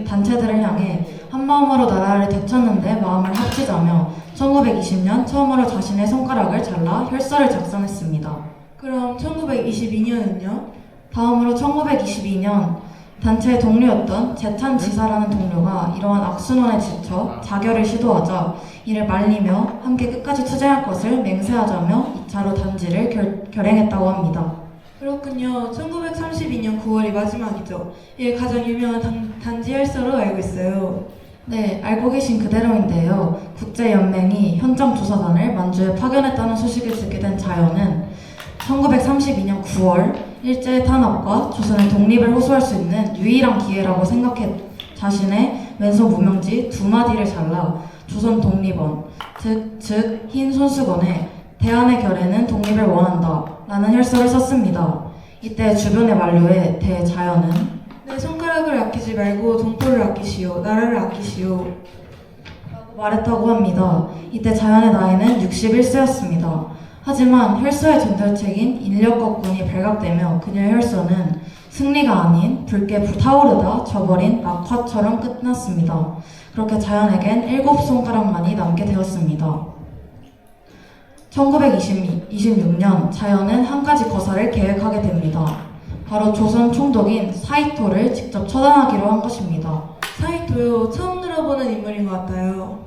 단체들을 향해 한마음으로 나라를 되찾는데 마음을 합치자며 1920년 처음으로 자신의 손가락을 잘라 혈서를 작성했습니다. 그럼 1922년은요? 다음으로 1922년 단체의 동료였던 재찬 지사라는 동료가 이러한 악순환에 지쳐 자결을 시도하자 이를 말리며 함께 끝까지 투쟁할 것을 맹세하자며 2차로 단지를 결행했다고 합니다. 그렇군요. 1932년 9월이 마지막이죠. 이게 가장 유명한 단지 혈서로 알고 있어요. 네, 알고 계신 그대로인데요. 국제연맹이 현장 조사단을 만주에 파견했다는 소식을 듣게 된 자연은 1932년 9월 일제의 탄압과 조선의 독립을 호소할 수 있는 유일한 기회라고 생각해 자신의 왼손 무명지 두 마디를 잘라 조선 독립원, 즉 흰 손수건에 대한의 결에는 독립을 원한다 라는 혈서를 썼습니다. 이때 주변의 만류에 대해 자연은 내 손가락을 아끼지 말고 동포를 아끼시오. 나라를 아끼시오. 라고 말했다고 합니다. 이때 자연의 나이는 61세였습니다. 하지만 혈서의 전달책인 인력거꾼이 발각되며 그녀의 혈서는 승리가 아닌 붉게 불타오르다 져버린 낙화처럼 끝났습니다. 그렇게 자연에겐 7손가락만이 남게 되었습니다. 1926년 자연은 한 가지 거사를 계획하게 됩니다. 바로 조선 총독인 사이토를 직접 처단하기로 한 것입니다. 사이토요. 처음 들어보는 인물인 것 같아요.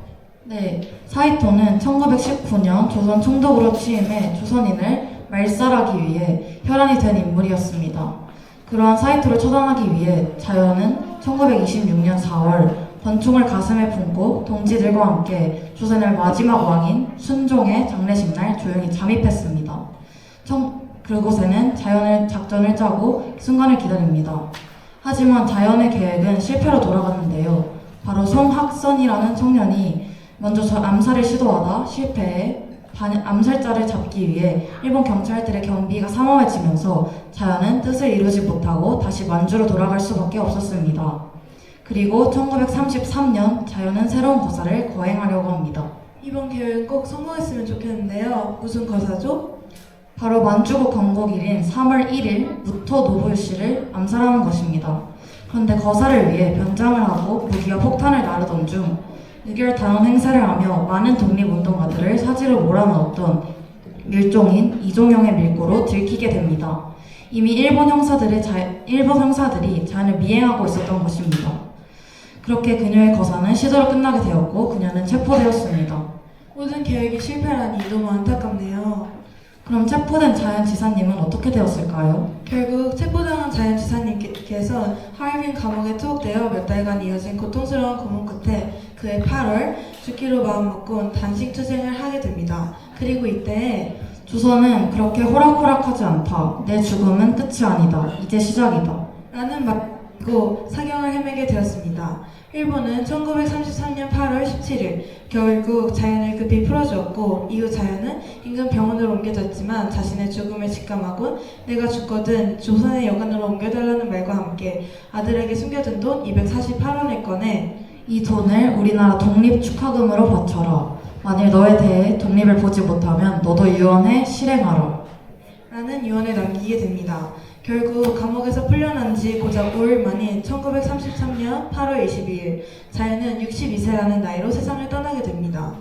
네, 사이토는 1919년 조선 총독으로 취임해 조선인을 말살하기 위해 혈안이 된 인물이었습니다. 그러한 사이토를 처단하기 위해 자연은 1926년 4월 권총을 가슴에 품고 동지들과 함께 조선의 마지막 왕인 순종의 장례식날 조용히 잠입했습니다. 그곳에는 자연의 작전을 짜고 순간을 기다립니다. 하지만 자연의 계획은 실패로 돌아갔는데요. 바로 송학선이라는 청년이 먼저 암살을 시도하다 실패해 암살자를 잡기 위해 일본 경찰들의 경비가 삼엄해지면서 자연은 뜻을 이루지 못하고 다시 만주로 돌아갈 수밖에 없었습니다. 그리고 1933년 자연은 새로운 거사를 거행하려고 합니다. 이번 계획은 꼭 성공했으면 좋겠는데요. 무슨 거사죠? 바로 만주국 건국일인 3월 1일 무토 노부유씨를 암살하는 것입니다. 그런데 거사를 위해 변장을 하고 무기와 폭탄을 나르던 중 의결단원 행세를 하며 많은 독립운동가들을 사지로 몰아넣었던 밀종인 이종영의 밀고로 들키게 됩니다. 이미 일본 형사들이 자연을 미행하고 있었던 것입니다. 그렇게 그녀의 거사는 시도로 끝나게 되었고 그녀는 체포되었습니다. 모든 계획이 실패라니 너무 안타깝네요. 그럼 체포된 자연지사님은 어떻게 되었을까요? 결국 체포당한 자연지사님께서 하얼빈 감옥에 투옥되어 몇 달간 이어진 고통스러운 고문 끝에 그해 8월 죽기로 마음먹고 단식 투쟁을 하게 됩니다. 그리고 이때 조선은 그렇게 호락호락하지 않다. 내 죽음은 끝이 아니다. 이제 시작이다. 라는 말고 사경을 헤매게 되었습니다. 일본은 1933년 8월 17일 결국 자연을 급히 풀어주었고 이후 자연은 인근 병원으로 옮겨졌지만 자신의 죽음을 직감하고 내가 죽거든 조선의 여관으로 옮겨달라는 말과 함께 아들에게 숨겨둔 돈 248원을 꺼내 이 돈을 우리나라 독립 축하금으로 바쳐라. 만일 너에 대해 독립을 보지 못하면 너도 유언해 실행하라. 라는 유언을 남기게 됩니다. 결국 감옥에서 풀려난 지 고작 5일 만인 1933년 8월 22일 자연은 62세라는 나이로 세상을 떠나게 됩니다.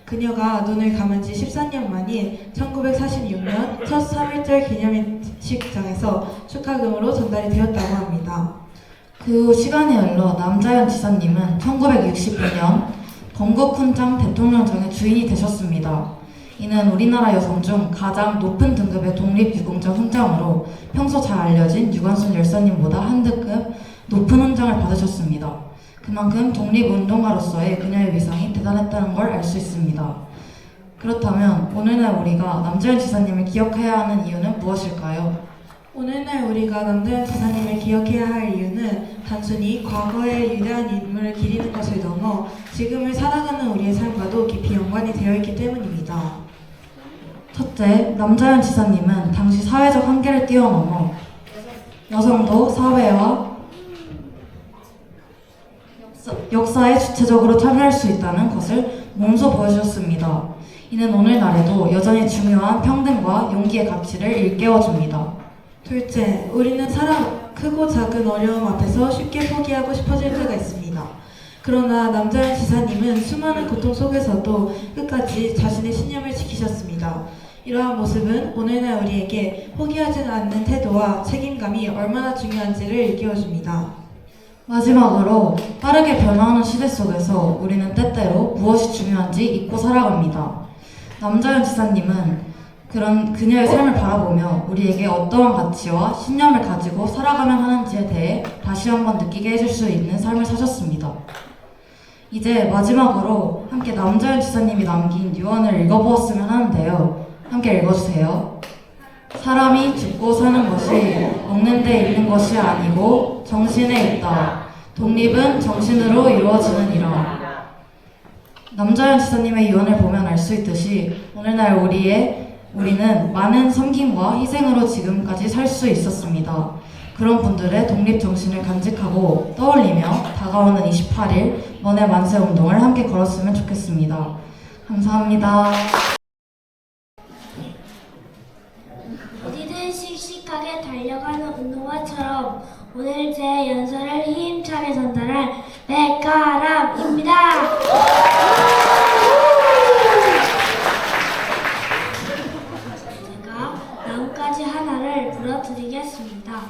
그녀가 눈을 감은 지 14년 만인 1946년 첫 3.1절 기념식장에서 축하금으로 전달이 되었다고 합니다. 그 후 시간이 흘러 남자연 지사님은 1962년 건국훈장 대통령정의 주인이 되셨습니다. 이는 우리나라 여성 중 가장 높은 등급의 독립유공자 훈장으로 평소 잘 알려진 유관순 열사님보다 한 등급 높은 훈장을 받으셨습니다. 그만큼 독립운동가로서의 그녀의 위상이 대단했다는 걸 알 수 있습니다. 그렇다면 오늘날 우리가 남자연 지사님을 기억해야 하는 이유는 무엇일까요? 오늘날 우리가 남자연 지사님을 기억해야 할 이유는 단순히 과거의 위대한 인물을 기리는 것을 넘어 지금을 살아가는 우리의 삶과도 깊이 연관이 되어 있기 때문입니다. 첫째, 남자연 지사님은 당시 사회적 한계를 뛰어넘어 여성도 사회와 역사에 주체적으로 참여할 수 있다는 것을 몸소 보여주셨습니다. 이는 오늘날에도 여전히 중요한 평등과 용기의 가치를 일깨워줍니다. 둘째, 우리는 크고 작은 어려움 앞에서 쉽게 포기하고 싶어질 때가 있습니다. 그러나 남자연 지사님은 수많은 고통 속에서도 끝까지 자신의 신념을 지키셨습니다. 이러한 모습은 오늘날 우리에게 포기하지 않는 태도와 책임감이 얼마나 중요한지를 일깨워줍니다. 마지막으로 빠르게 변화하는 시대 속에서 우리는 때때로 무엇이 중요한지 잊고 살아갑니다. 남자연 지사님은 그런 그녀의 삶을 바라보며 우리에게 어떠한 가치와 신념을 가지고 살아가면 하는지에 대해 다시 한번 느끼게 해줄 수 있는 삶을 사셨습니다. 이제 마지막으로 함께 남자연 지사님이 남긴 유언을 읽어보았으면 하는데요. 함께 읽어주세요. 사람이 죽고 사는 것이 먹는 데 있는 것이 아니고 정신에 있다. 독립은 정신으로 이루어지느니라. 남자연 지사님의 유언을 보면 알 수 있듯이 오늘날 우리는 많은 섬김과 희생으로 지금까지 살 수 있었습니다. 그런 분들의 독립 정신을 간직하고 떠올리며 다가오는 28일 mon의 만세 운동을 함께 걸었으면 좋겠습니다. 감사합니다. 어디든 씩씩하게 달려가는 운동화처럼 오늘 제 연설을 힘차게 전달할 백가람입니다. 제가 나뭇가지 하나를 부러뜨리겠습니다.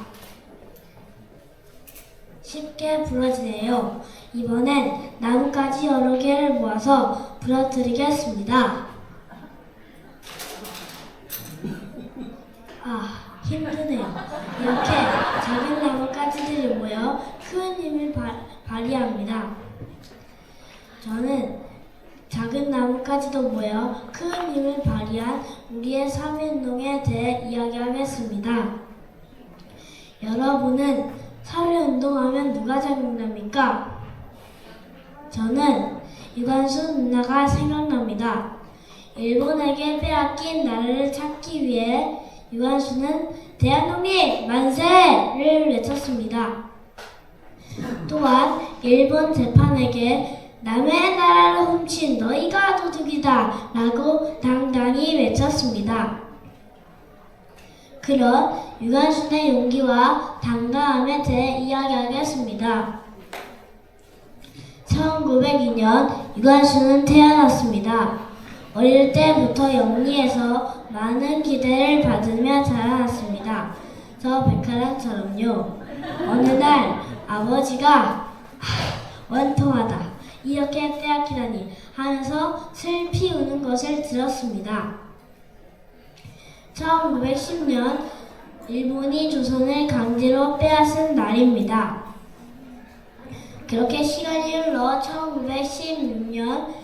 쉽게 부러지네요. 이번엔 나뭇가지 여러 개를 모아서 부러뜨리겠습니다. 힘드네요. 이렇게 작은 나뭇가지들이 모여 큰 힘을 발휘합니다. 저는 작은 나뭇가지도 모여 큰 힘을 발휘한 우리의 3.1운동에 대해 이야기하겠습니다. 여러분은 3.1운동하면 누가 생각납니까? 저는 유관순 누나가 생각납니다. 일본에게 빼앗긴 나라를 찾기 위해 유관순은 대한독립 만세를 외쳤습니다. 또한 일본 재판에게 남의 나라를 훔친 너희가 도둑이다 라고 당당히 외쳤습니다. 그런 유관순의 용기와 당당함에 대해 이야기하겠습니다. 1902년 유관순은 태어났습니다. 어릴 때부터 영리해서 많은 기대를 받으며 자라났습니다. 저 백화랑처럼요. 어느 날 아버지가 원통하다, 이렇게 빼앗기다니 하면서 슬피 우는 것을 들었습니다. 1910년 일본이 조선을 강제로 빼앗은 날입니다. 그렇게 시간이 흘러 1916년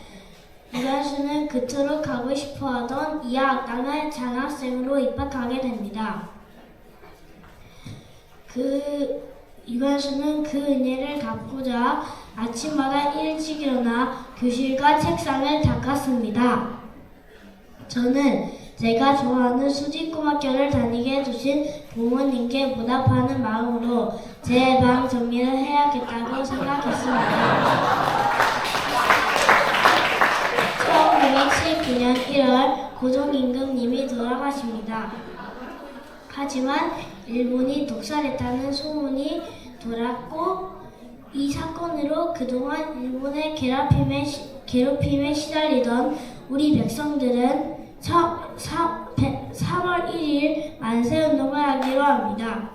유관순은 그토록 가고 싶어하던 이하학당을 장학생으로 입학하게 됩니다. 유관순은 그 은혜를 갚고자 아침마다 일찍 일어나 교실과 책상을 닦았습니다. 저는 제가 좋아하는 수지고등학교를 다니게 해주신 부모님께 보답하는 마음으로 제 방 정리를 해야겠다고 생각했습니다. 1919년 1월 고종 임금님이 돌아가십니다. 하지만 일본이 독살했다는 소문이 돌았고 이 사건으로 그동안 일본의 괴롭힘에 시달리던 우리 백성들은 3월 1일 만세운동을 하기로 합니다.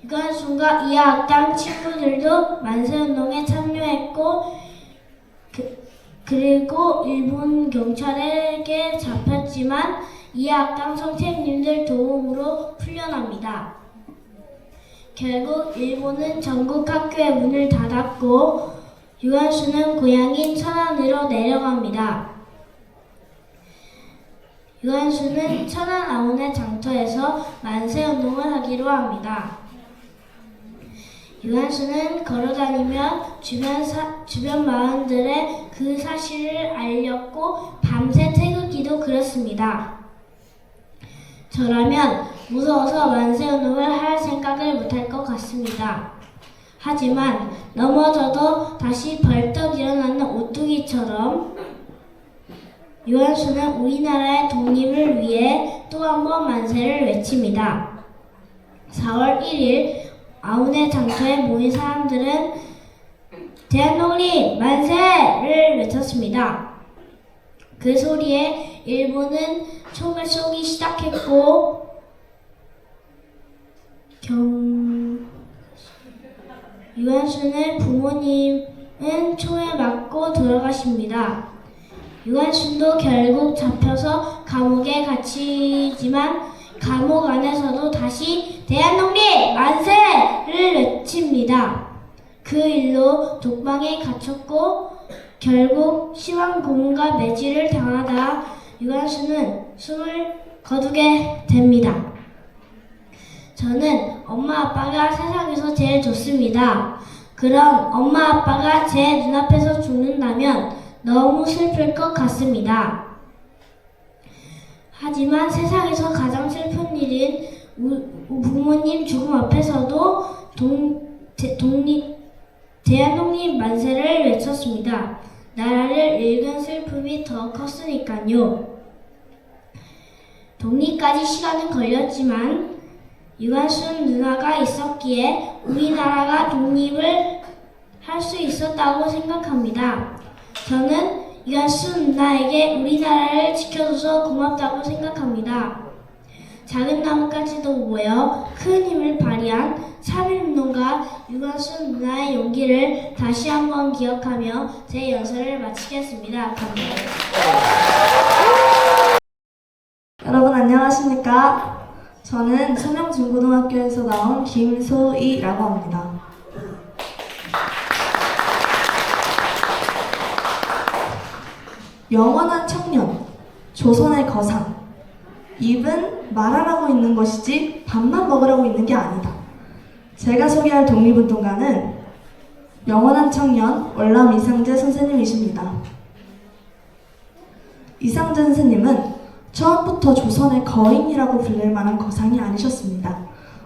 유관순과 이하학당 친구들도 만세운동에 참여했고 그리고 일본 경찰에게 잡혔지만 이하학당 선생님들 도움으로 풀려납니다. 결국 일본은 전국 학교의 문을 닫았고 유관순은 고향인 천안으로 내려갑니다. 유관순은 천안 아운의 장터에서 만세운동을 하기로 합니다. 유관순은 걸어다니며 주변 마을들에 그 사실을 알렸고 밤새 태극기도 그렸습니다. 저라면 무서워서 만세운동을 할 생각을 못할 것 같습니다. 하지만 넘어져도 다시 벌떡 일어나는 오뚜기처럼 유관순은 우리나라의 독립을 위해 또 한 번 만세를 외칩니다. 4월 1일 아운의 장터에 모인 사람들은 대한독립 만세를 외쳤습니다. 그 소리에 일본은 총을 쏘기 시작했고 유관순의 부모님은 총에 맞고 돌아가십니다. 유관순도 결국 잡혀서 감옥에 갇히지만 감옥 안에서도 다시 대한독립 만세를 외칩니다. 그 일로 독방에 갇혔고 결국 시황 고문과 매질을 당하다 유관순은 숨을 거두게 됩니다. 저는 엄마 아빠가 세상에서 제일 좋습니다. 그럼 엄마 아빠가 제 눈앞에서 죽는다면 너무 슬플 것 같습니다. 하지만 세상에서 가장 슬픈 일인 부모님 죽음 앞에서도 대한독립 만세를 외쳤습니다. 나라를 잃은 슬픔이 더 컸으니까요. 독립까지 시간은 걸렸지만 유관순 누나가 있었기에 우리나라가 독립을 할 수 있었다고 생각합니다. 저는 유관순 누나에게 우리나라를 지켜줘서 고맙다고 생각합니다. 작은 나뭇가지도 모여 큰 힘을 발휘한 3.1운동가 유관순 누나의 용기를 다시 한번 기억하며 제 연설을 마치겠습니다. 감사합니다. 여러분 안녕하십니까? 저는 청명중고등학교에서 나온 김소희라고 합니다. 영원한 청년, 조선의 거상. 입은 말하라고 있는 것이지 밥만 먹으라고 있는 게 아니다. 제가 소개할 독립운동가는 영원한 청년 월남 이상재 선생님이십니다. 이상재 선생님은 처음부터 조선의 거인이라고 불릴 만한 거상이 아니셨습니다.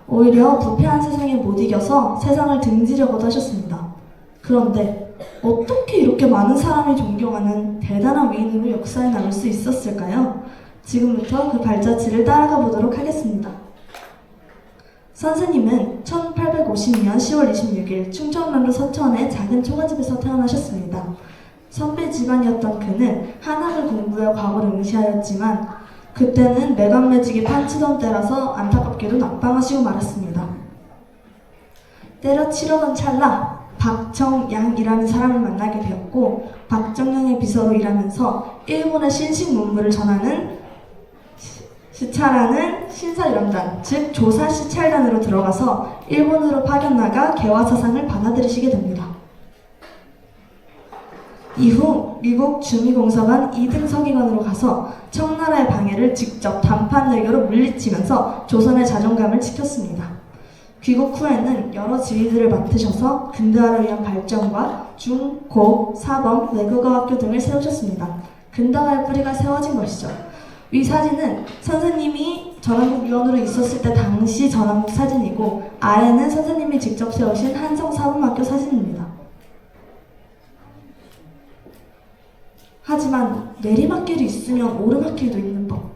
오히려 부패한 세상에 못 이겨서 세상을 등지려고도 하셨습니다. 그런데 어떻게 이렇게 많은 사람이 존경하는 대단한 위인으로 역사에 남을 수 있었을까요? 지금부터 그 발자취를 따라가 보도록 하겠습니다. 선생님은 1850년 10월 26일 충청남도 서천의 작은 초가집에서 태어나셨습니다. 선비 집안이었던 그는 한학을 공부해 과거를 응시하였지만 그때는 매간매직이 판치던 때라서 안타깝게도 낙방하시고 말았습니다. 때려치려던 찰나 박정양이라는 사람을 만나게 되었고 박정양의 비서로 일하면서 일본의 신식 문물을 전하는 시차라는 신사위원단, 즉 조사 시찰단으로 들어가서 일본으로 파견 나가 개화 사상을 받아들이시게 됩니다. 이후 미국 주미공사관 2등 서기관으로 가서 청나라의 방해를 직접 단판 외교로 물리치면서 조선의 자존감을 지켰습니다. 귀국 후에는 여러 지휘들을 맡으셔서 근대화를 위한 발전과 중, 고, 사범, 외국어학교 등을 세우셨습니다. 근대화의 뿌리가 세워진 것이죠. 위 사진은 선생님이 전한국 위원으로 있었을 때 당시 전한국 사진이고 아래는 선생님이 직접 세우신 한성사범학교 사진입니다. 하지만 내리막길이 있으면 오르막길도 있는 법.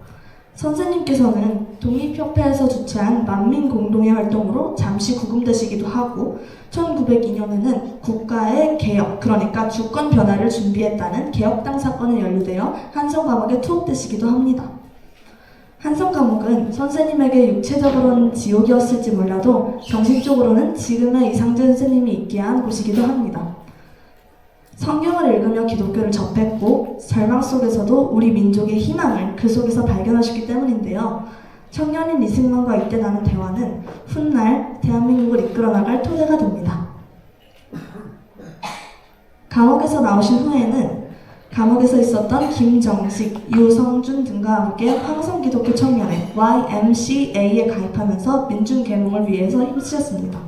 선생님께서는 독립협회에서 주최한 만민공동회 활동으로 잠시 구금되시기도 하고 1902년에는 국가의 개혁, 그러니까 주권 변화를 준비했다는 개혁당 사건에 연루되어 한성감옥에 투옥되시기도 합니다. 한성감옥은 선생님에게 육체적으로는 지옥이었을지 몰라도 정신적으로는 지금의 이상재 선생님이 있게 한 곳이기도 합니다. 성경을 읽으며 기독교를 접했고 절망 속에서도 우리 민족의 희망을 그 속에서 발견하셨기 때문인데요. 청년인 이승만과 이때 나눈 대화는 훗날 대한민국을 이끌어 나갈 토대가 됩니다. 감옥에서 나오신 후에는 감옥에서 있었던 김정식, 유성준 등과 함께 황성기독교 청년회 YMCA에 가입하면서 민중계몽을 위해서 힘쓰셨습니다.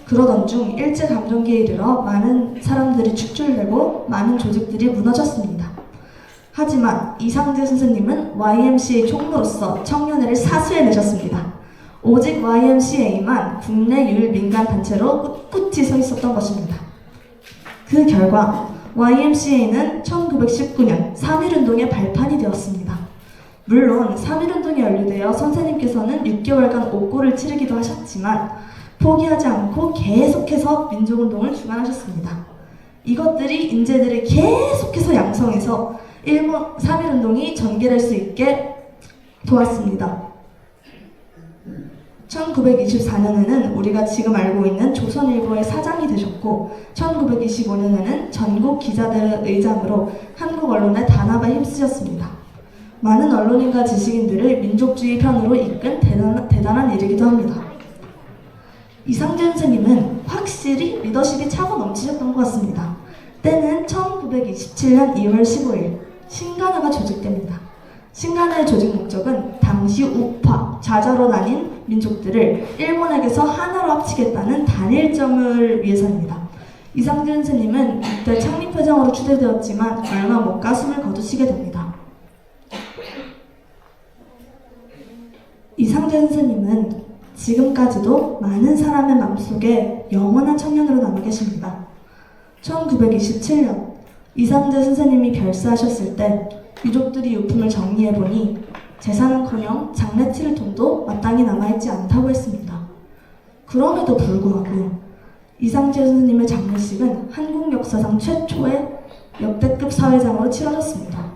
그러던 중 일제감정기에 이르러 많은 사람들이 축출되고 많은 조직들이 무너졌습니다. 하지만 이상재 선생님은 YMCA 총무로서 청년회를 사수해내셨습니다. 오직 YMCA만 국내 유일 민간단체로 꿋꿋이 서 있었던 것입니다. 그 결과 YMCA는 1919년 3.1운동의 발판이 되었습니다. 물론 3.1운동이 연루되어 선생님께서는 6개월간 옥고를 치르기도 하셨지만 포기하지 않고 계속해서 민족운동을 주관하셨습니다. 이것들이 인재들을 계속해서 양성해서 일본 3.1운동이 전개될 수 있게 도왔습니다. 1924년에는 우리가 지금 알고 있는 조선일보의 사장이 되셨고 1925년에는 전국 기자들의 의장으로 한국 언론의 단합에 힘쓰셨습니다. 많은 언론인과 지식인들을 민족주의 편으로 이끈 대단한 일이기도 합니다. 이상재 선생님은 확실히 리더십이 차고 넘치셨던 것 같습니다. 때는 1900 1927년 2월 15일 신간회가 조직됩니다. 신간회의 조직 목적은 당시 우파, 좌자로 나뉜 민족들을 일본에게서 하나로 합치겠다는 단일점을 위해서입니다. 이상준 스님은 이때 창립회장으로 추대되었지만 얼마 못 가 숨을 거두시게 됩니다. 이상준 스님은 지금까지도 많은 사람의 마음속에 영원한 청년으로 남아 계십니다. 1927년 이상재 선생님이 별세하셨을 때 유족들이 유품을 정리해보니 재산은커녕 장례 치를 돈도 마땅히 남아있지 않다고 했습니다. 그럼에도 불구하고 이상재 선생님의 장례식은 한국 역사상 최초의 역대급 사회장으로 치러졌습니다.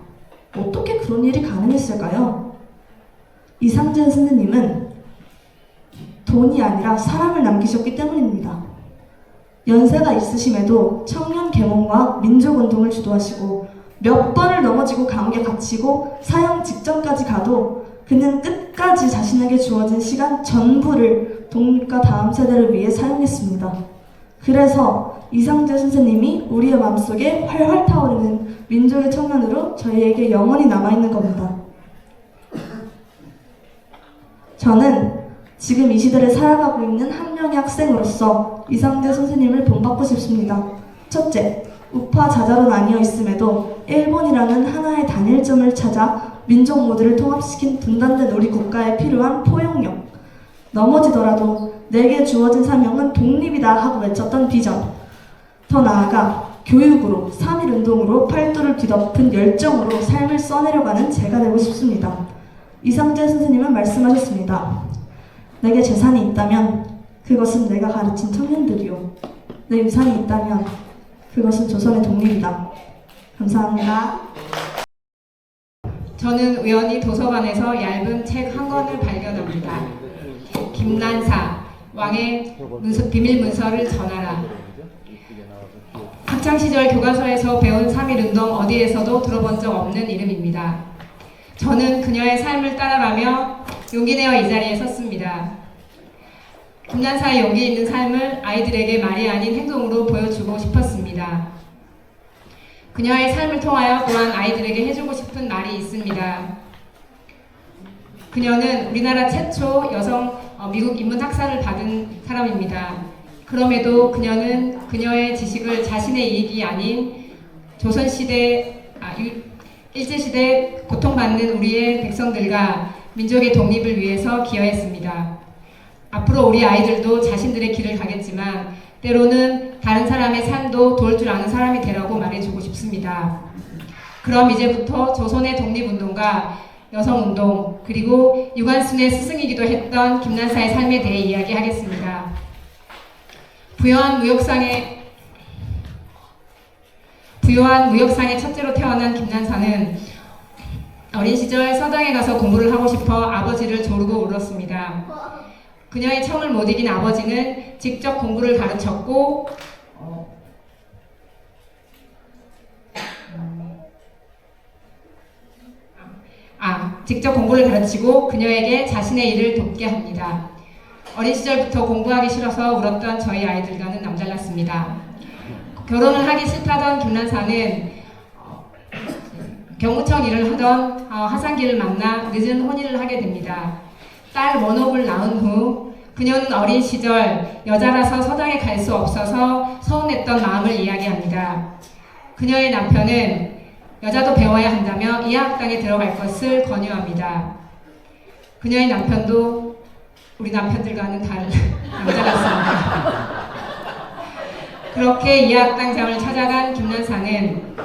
어떻게 그런 일이 가능했을까요? 이상재 선생님은 돈이 아니라 사람을 남기셨기 때문입니다. 연세가 있으심에도 청년 계몽과 민족운동을 주도하시고 몇 번을 넘어지고 감옥에 갇히고 사형 직전까지 가도 그는 끝까지 자신에게 주어진 시간 전부를 독립과 다음 세대를 위해 사용했습니다. 그래서 이상재 선생님이 우리의 마음속에 활활 타오르는 민족의 청년으로 저희에게 영원히 남아있는 겁니다. 저는 지금 이 시대를 살아가고 있는 한 명의 학생으로서 이상재 선생님을 본받고 싶습니다. 첫째, 우파 자자로 나뉘어 있음에도 일본이라는 하나의 단일점을 찾아 민족 모두를 통합시킨 분단된 우리 국가에 필요한 포용력. 넘어지더라도 내게 주어진 사명은 독립이다 하고 외쳤던 비전. 더 나아가 교육으로, 3.1운동으로 팔도를 뒤덮은 열정으로 삶을 써내려가는 제가 되고 싶습니다. 이상재 선생님은 말씀하셨습니다. 내게 재산이 있다면 그것은 내가 가르친 청년들이요. 내 유산이 있다면 그것은 조선의 독립이다. 감사합니다. 저는 우연히 도서관에서 얇은 책 한 권을 발견합니다. 김난사, 왕의 비밀 문서를 전하라. 학창시절 교과서에서 배운 3.1운동 어디에서도 들어본 적 없는 이름입니다. 저는 그녀의 삶을 따라가며 용기 내어 이 자리에 섰습니다. 김난사의 용기 있는 삶을 아이들에게 말이 아닌 행동으로 보여주고 싶었습니다. 그녀의 삶을 통하여 또한 아이들에게 해주고 싶은 말이 있습니다. 그녀는 우리나라 최초 여성 미국 인문학사를 받은 사람입니다. 그럼에도 그녀는 그녀의 지식을 자신의 이익이 아닌 일제시대 고통받는 우리의 백성들과 민족의 독립을 위해서 기여했습니다. 앞으로 우리 아이들도 자신들의 길을 가겠지만 때로는 다른 사람의 삶도 도울 줄 아는 사람이 되라고 말해주고 싶습니다. 그럼 이제부터 조선의 독립운동과 여성운동 그리고 유관순의 스승이기도 했던 김난사의 삶에 대해 이야기하겠습니다. 부유한 무역상의 첫째로 태어난 김난사는 어린 시절 서당에 가서 공부를 하고 싶어 아버지를 조르고 울었습니다. 그녀의 청을 못 이긴 아버지는 직접 공부를 가르쳤고 직접 공부를 가르치고 그녀에게 자신의 일을 돕게 합니다. 어린 시절부터 공부하기 싫어서 울었던 저희 아이들과는 남달랐습니다. 결혼을 하기 싫다던 김난사는 경무청 일을 하던 하상기를 만나 늦은 혼인을 하게 됩니다. 딸 원옥을 낳은 후 그녀는 어린 시절 여자라서 서당에 갈 수 없어서 서운했던 마음을 이야기합니다. 그녀의 남편은 여자도 배워야 한다며 이학당에 들어갈 것을 권유합니다. 그녀의 남편도 우리 남편들과는 다른 남자같습니다. 그렇게 이학당장을 찾아간 김난사는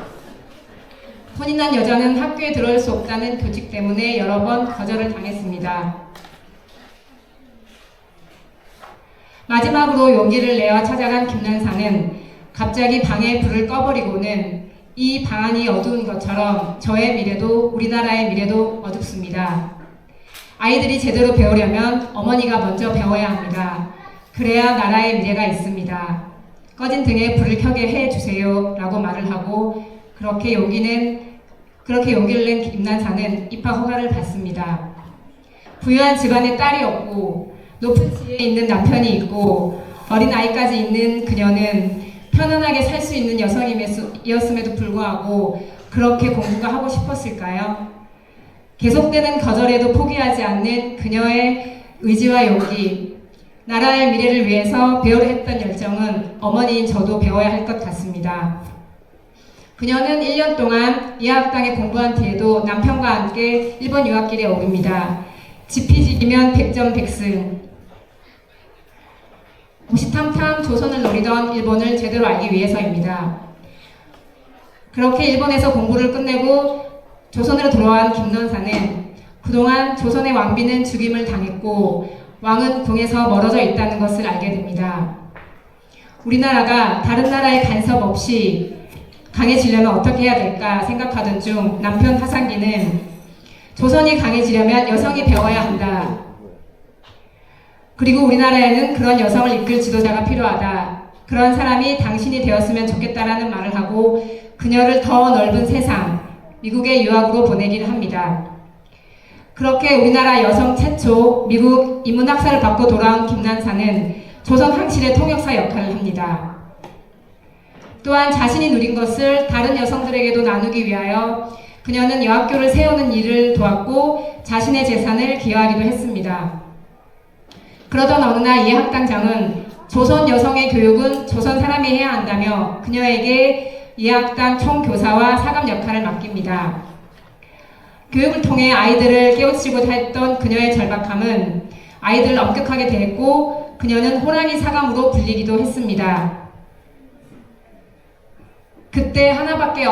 혼인한 여자는 학교에 들어올 수 없다는 교칙 때문에 여러 번 거절을 당했습니다. 마지막으로 용기를 내어 찾아간 김난사는 갑자기 방에 불을 꺼버리고는 이 방안이 어두운 것처럼 저의 미래도 우리나라의 미래도 어둡습니다. 아이들이 제대로 배우려면 어머니가 먼저 배워야 합니다. 그래야 나라의 미래가 있습니다. 꺼진 등에 불을 켜게 해주세요 라고 말을 하고 그렇게 용기를 낸 김난사는 입학 허가를 받습니다. 부유한 집안에 딸이 없고 높은 지위에 있는 남편이 있고 어린 아이까지 있는 그녀는 편안하게 살 수 있는 여성이었음에도 불구하고 그렇게 공부가 하고 싶었을까요? 계속되는 거절에도 포기하지 않는 그녀의 의지와 용기, 나라의 미래를 위해서 배우려 했던 열정은 어머니인 저도 배워야 할 것 같습니다. 그녀는 1년 동안 예학당에 공부한 뒤에도 남편과 함께 일본 유학길에 오릅니다. 지피지기면 100점 100승. 호시탐탐 조선을 노리던 일본을 제대로 알기 위해서입니다. 그렇게 일본에서 공부를 끝내고 조선으로 돌아온 김넌사는 그동안 조선의 왕비는 죽임을 당했고 왕은 궁에서 멀어져 있다는 것을 알게 됩니다. 우리나라가 다른 나라의 간섭 없이 강해지려면 어떻게 해야 될까 생각하던 중 남편 하상기는 조선이 강해지려면 여성이 배워야 한다. 그리고 우리나라에는 그런 여성을 이끌 지도자가 필요하다. 그런 사람이 당신이 되었으면 좋겠다라는 말을 하고 그녀를 더 넓은 세상, 미국의 유학으로 보내기를 합니다. 그렇게 우리나라 여성 최초 미국 인문학사를 받고 돌아온 김난사는 조선 황실의 통역사 역할을 합니다. 또한 자신이 누린 것을 다른 여성들에게도 나누기 위하여 그녀는 여학교를 세우는 일을 도왔고 자신의 재산을 기여하기도 했습니다. 그러던 어느 날 예학당장은 조선 여성의 교육은 조선 사람이 해야 한다며 그녀에게 예학당 총교사와 사감 역할을 맡깁니다. 교육을 통해 아이들을 깨우치고자 했던 그녀의 절박함은 아이들을 엄격하게 대했고 그녀는 호랑이 사감으로 불리기도 했습니다. 그때 하나밖에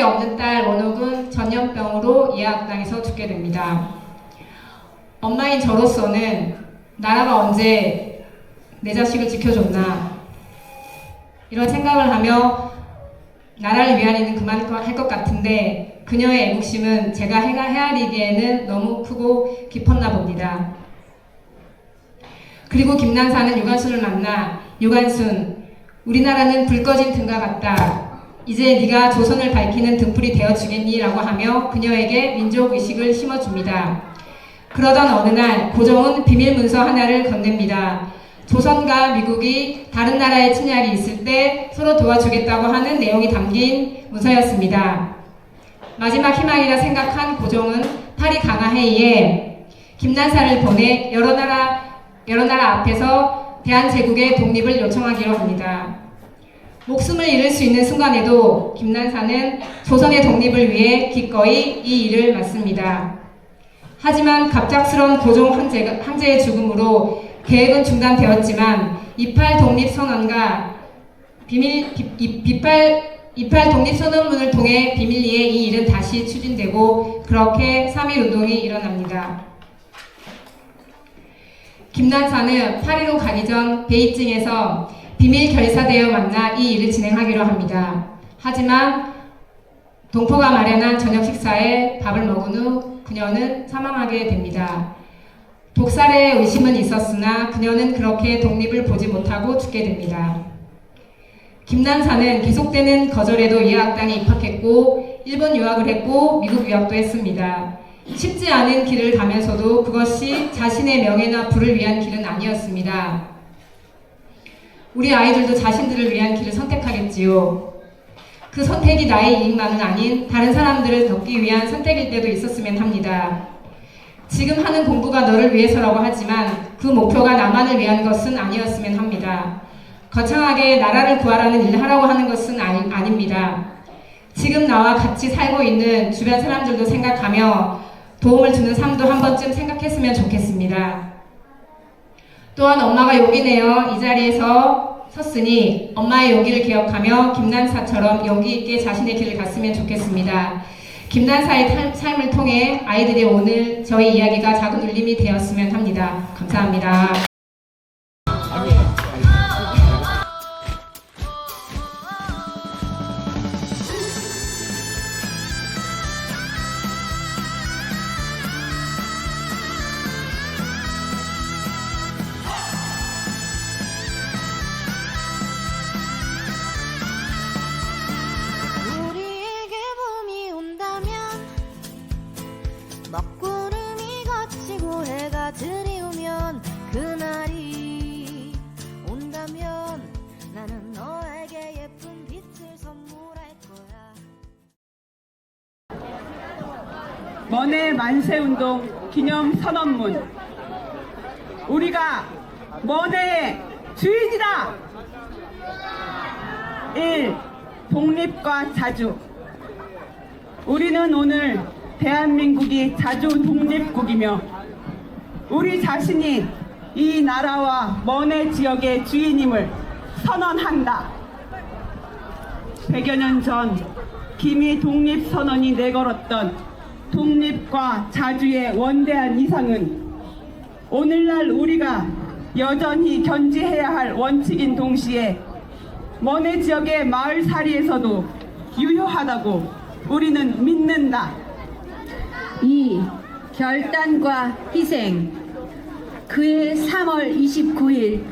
없는 딸 원옥은 전염병으로 예학당에서 죽게 됩니다. 엄마인 저로서는 나라가 언제 내 자식을 지켜줬나 이런 생각을 하며 나라를 위한 일은 그만할 것 같은데 그녀의 애국심은 제가 헤아리기에는 너무 크고 깊었나 봅니다. 그리고 김난사는 유관순을 만나 유관순, 우리나라는 불 꺼진 등과 같다. 이제 네가 조선을 밝히는 등불이 되어주겠니? 라고 하며 그녀에게 민족의식을 심어줍니다. 그러던 어느 날 고종은 비밀문서 하나를 건넵니다. 조선과 미국이 다른 나라의 침략이 있을 때 서로 도와주겠다고 하는 내용이 담긴 문서였습니다. 마지막 희망이라 생각한 고종은 파리 강화회의에 김난사를 보내 여러 나라 앞에서 대한제국의 독립을 요청하기로 합니다. 목숨을 잃을 수 있는 순간에도 김난사는 조선의 독립을 위해 기꺼이 이 일을 맡습니다. 하지만 갑작스러운 고종 황제의 죽음으로 계획은 중단되었지만 이팔 독립선언과 이팔 독립선언문을 통해 비밀리에 이 일은 다시 추진되고 그렇게 3.1운동이 일어납니다. 김난사는 파리로 가기 전 베이징에서 비밀 결사대회에 만나 이 일을 진행하기로 합니다. 하지만 동포가 마련한 저녁 식사에 밥을 먹은 후 그녀는 사망하게 됩니다. 독살의 의심은 있었으나 그녀는 그렇게 독립을 보지 못하고 죽게 됩니다. 김난사는 계속되는 거절에도 예학당에 입학했고 일본 유학을 했고 미국 유학도 했습니다. 쉽지 않은 길을 가면서도 그것이 자신의 명예나 부를 위한 길은 아니었습니다. 우리 아이들도 자신들을 위한 길을 선택하겠지요. 그 선택이 나의 이익만은 아닌 다른 사람들을 돕기 위한 선택일 때도 있었으면 합니다. 지금 하는 공부가 너를 위해서라고 하지만 그 목표가 나만을 위한 것은 아니었으면 합니다. 거창하게 나라를 구하라는 일을 하라고 하는 것은 아닙니다. 지금 나와 같이 살고 있는 주변 사람들도 생각하며 도움을 주는 삶도 한 번쯤 생각했으면 좋겠습니다. 또한 엄마가 용기 내어 이 자리에서 섰으니 엄마의 용기를 기억하며 김난사처럼 용기 있게 자신의 길을 갔으면 좋겠습니다. 김난사의 삶을 통해 아이들이 오늘 저희 이야기가 작은 울림이 되었으면 합니다. 감사합니다. 우리에게 봄이 온다면 먹구름이 걷히고 해가 들이오면 그날이 온다면 나는 너에게 예쁜 빛을 선물할 거야. 먼해 만세운동 기념 선언문. 우리가 먼해의 주인이다. 1. 독립과 자주. 우리는 오늘 대한민국이 자주 독립국이며 우리 자신이 이 나라와 먼해 지역의 주인임을 선언한다. 100여 년 전 기미 독립선언이 내걸었던 독립과 자주의 원대한 이상은 오늘날 우리가 여전히 견지해야 할 원칙인 동시에 먼해 지역의 마을살이에서도 유효하다고 우리는 믿는다. 2. 결단과 희생. 그해 3월 29일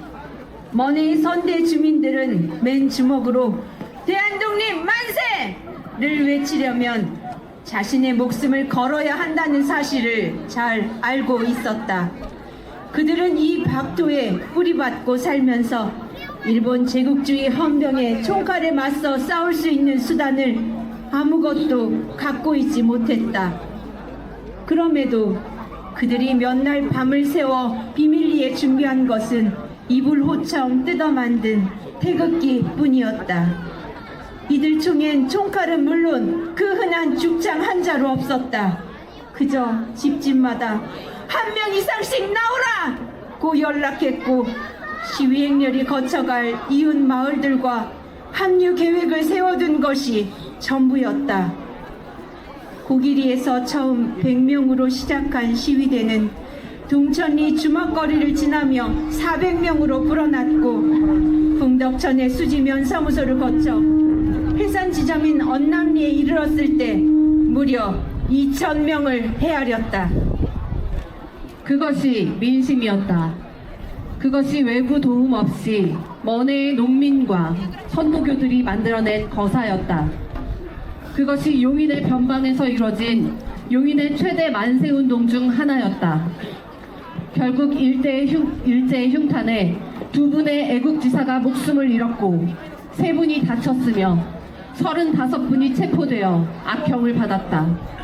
먼해 선대 주민들은 맨 주먹으로 대한독립 만세를 외치려면 자신의 목숨을 걸어야 한다는 사실을 잘 알고 있었다. 그들은 이 박도에 뿌리받고 살면서 일본 제국주의 헌병의 총칼에 맞서 싸울 수 있는 수단을 아무것도 갖고 있지 못했다. 그럼에도 그들이 몇 날 밤을 새워 비밀리에 준비한 것은 이불 호청 뜯어 만든 태극기 뿐이었다. 이들 총엔 총칼은 물론 그 흔한 죽창 한 자루 없었다. 그저 집집마다 한 명 이상씩 나오라! 고 연락했고 시위 행렬이 거쳐갈 이웃 마을들과 합류 계획을 세워둔 것이 전부였다. 고기리에서 처음 100명으로 시작한 시위대는 동천리 주막거리를 지나며 400명으로 불어났고 풍덕천의 수지면 사무소를 거쳐 해산 지점인 언남리에 이르렀을 때 무려 2,000명을 헤아렸다. 그것이 민심이었다. 그것이 외부 도움 없이 먼해의 농민과 선도교들이 만들어낸 거사였다. 그것이 용인의 변방에서 이뤄진 용인의 최대 만세운동 중 하나였다. 결국 일제의 흉탄에 2분의 애국지사가 목숨을 잃었고 3분이 다쳤으며 35분이 체포되어 악형을 받았다.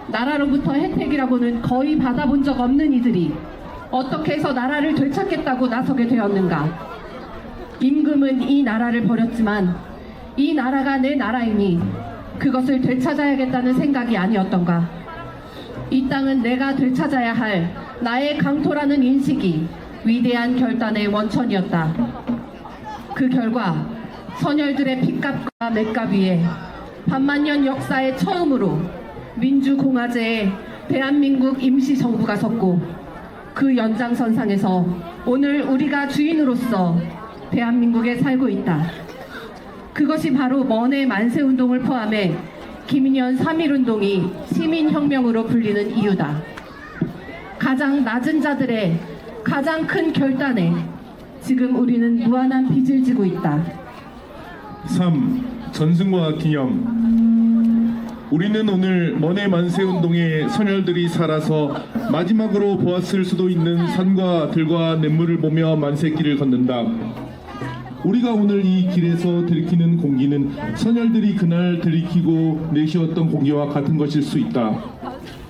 나라로부터 혜택이라고는 거의 받아본 적 없는 이들이 어떻게 해서 나라를 되찾겠다고 나서게 되었는가? 임금은 이 나라를 버렸지만 이 나라가 내 나라이니 그것을 되찾아야겠다는 생각이 아니었던가? 이 땅은 내가 되찾아야 할 나의 강토라는 인식이 위대한 결단의 원천이었다. 그 결과 선열들의 핏값과 맷값 위에 반만년 역사에 처음으로 민주공화제에 대한민국 임시정부가 섰고 그 연장선상에서 오늘 우리가 주인으로서 대한민국에 살고 있다. 그것이 바로 먼해 만세운동을 포함해 김인현 3.1운동이 시민혁명으로 불리는 이유다. 가장 낮은 자들의 가장 큰 결단에 지금 우리는 무한한 빚을 지고 있다. 3. 전승과 기념. 우리는 오늘 먼해 만세운동의 선열들이 살아서 마지막으로 보았을 수도 있는 산과 들과 냇물을 보며 만세길을 걷는다. 우리가 오늘 이 길에서 들이키는 공기는 선열들이 그날 들이키고 내쉬었던 공기와 같은 것일 수 있다.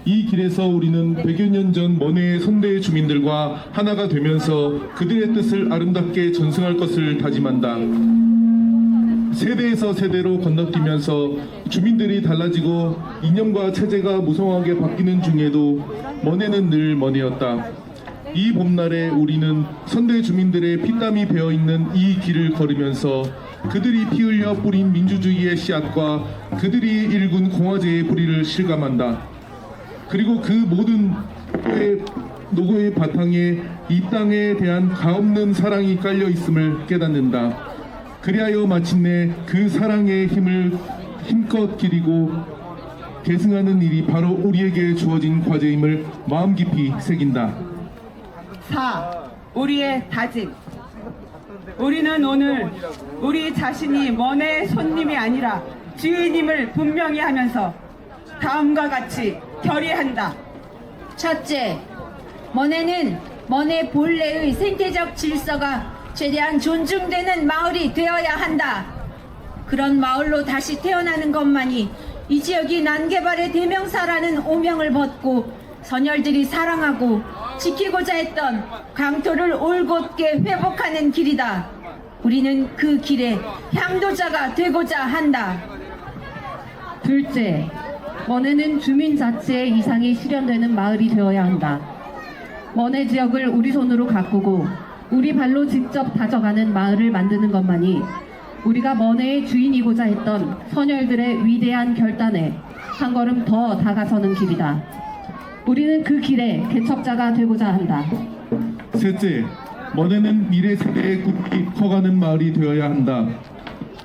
이 길에서 우리는 100여 년 전 먼해의 선대 주민들과 하나가 되면서 그들의 뜻을 아름답게 전승할 것을 다짐한다. 세대에서 세대로 건너뛰면서 주민들이 달라지고 이념과 체제가 무성하게 바뀌는 중에도 먼해는 늘 먼해였다. 이 봄날에 우리는 선대 주민들의 피땀이 배어있는 이 길을 걸으면서 그들이 피 흘려 뿌린 민주주의의 씨앗과 그들이 일군 공화제의 뿌리를 실감한다. 그리고 그 모든 노고의 바탕에 이 땅에 대한 가없는 사랑이 깔려 있음을 깨닫는다. 그리하여 마침내 그 사랑의 힘을 힘껏 기리고 계승하는 일이 바로 우리에게 주어진 과제임을 마음 깊이 새긴다. 4. 우리의 다짐. 우리는 오늘 우리 자신이 먼해의 손님이 아니라 주인임을 분명히 하면서 다음과 같이 결의한다. 첫째, 먼해는 먼해 본래의 생태적 질서가 최대한 존중되는 마을이 되어야 한다. 그런 마을로 다시 태어나는 것만이 이 지역이 난개발의 대명사라는 오명을 벗고 선열들이 사랑하고 지키고자 했던 강토를 올곧게 회복하는 길이다. 우리는 그 길의 향도자가 되고자 한다. 둘째, 먼해는 주민 자체의 이상이 실현되는 마을이 되어야 한다. 먼해 지역을 우리 손으로 가꾸고 우리 발로 직접 다져가는 마을을 만드는 것만이 우리가 먼해의 주인이고자 했던 선열들의 위대한 결단에 한 걸음 더 다가서는 길이다. 우리는 그 길의 개척자가 되고자 한다. 셋째, 먼해는 미래 세대의 꿈이 커가는 마을이 되어야 한다.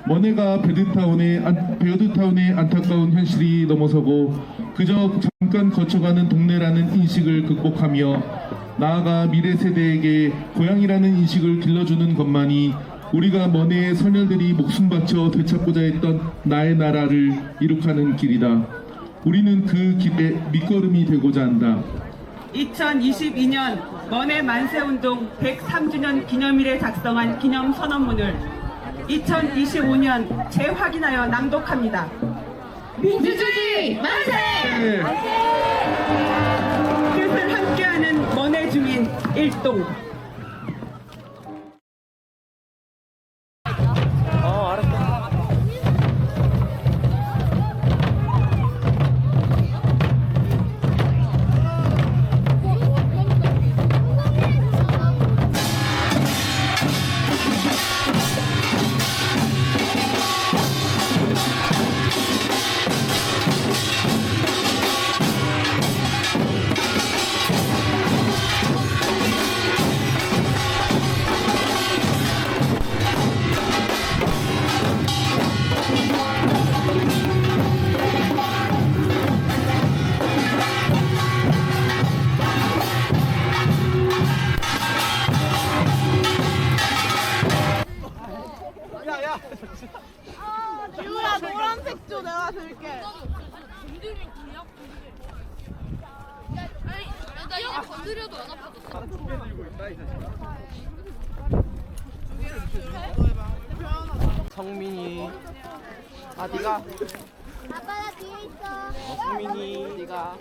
먼해가 베어드타운의 안타까운 현실이 넘어서고 그저 잠깐 거쳐가는 동네라는 인식을 극복하며 나아가 미래 세대에게 고향이라는 인식을 길러주는 것만이 우리가 먼해의 선열들이 목숨 바쳐 되찾고자 했던 나의 나라를 이룩하는 길이다. 우리는 그 길의 밑거름이 되고자 한다. 2022년 먼해 만세운동 103주년 기념일에 작성한 기념선언문을 2025년 재확인하여 낭독합니다. 민주주의 만세! 뜻을 함께하는 먼해 주민 일동. 지우야 노란색 줘 내가 들게. 나 이거 건드려도 안 아파졌어. 성민이 네가 아빠 나 뒤에 있어. 성민이 네가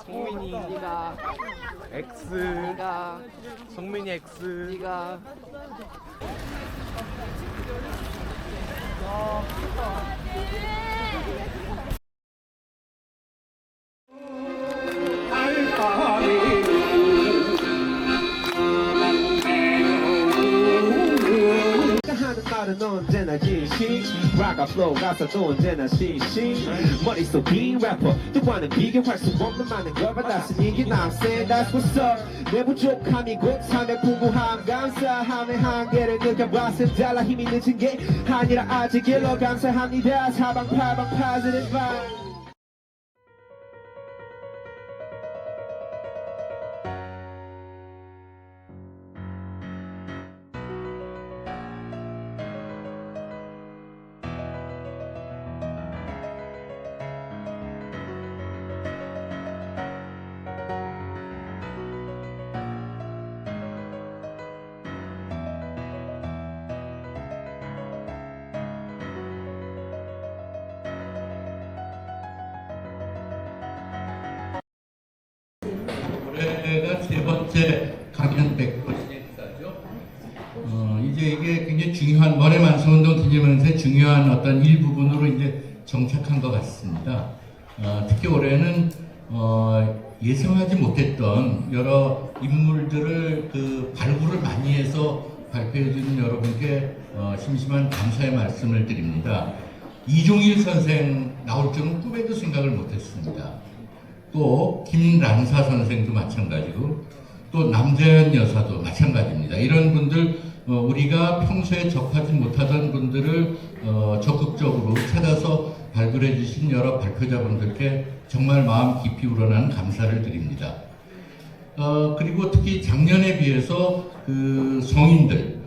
성민이 네가 X 네가 성민이 X 네가 하는 말은 언제나 진심 락과 플로우 가사도 언제나 진심 머릿속 긴 래퍼 누구와는 비교할 수 없는 많은 걸 받았으니 이게 I'm saying that's what's up 내 부족함이 곧 삶의 풍부함 감사함의 한계를 느껴봤음 달라 힘이 늦은 게 아니라 아직 일러 감사합니다 사방팔방 positive vibe 올해가 세 번째 강연 100번째 행사죠. 이제 이게 굉장히 중요한 먼해 만세운동 기념행사의 중요한 어떤 일부분으로 이제 정착한 것 같습니다. 특히 올해는 예상하지 못했던 여러 인물들을 발굴을 많이 해서 발표해 주는 여러분께 심심한 감사의 말씀을 드립니다. 이종일 선생 나올 줄은 꿈에도 생각을 못했습니다. 또 김란사 선생도 마찬가지고 또 남재현 여사도 마찬가지입니다. 이런 분들 우리가 평소에 접하지 못하던 분들을 적극적으로 찾아서 발굴해 주신 여러 발표자분들께 정말 마음 깊이 우러나는 감사를 드립니다. 그리고 특히 작년에 비해서 성인들,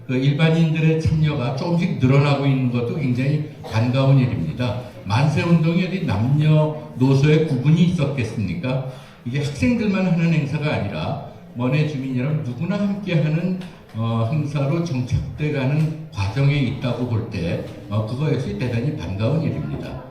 일반인들의 참여가 조금씩 늘어나고 있는 것도 굉장히 반가운 일입니다. 만세운동이 어디 남녀노소의 구분이 있었겠습니까? 이게 학생들만 하는 행사가 아니라 먼의 주민 여러분 누구나 함께하는 행사로 정착돼가는 과정에 있다고 볼 때 그거 역시 대단히 반가운 일입니다.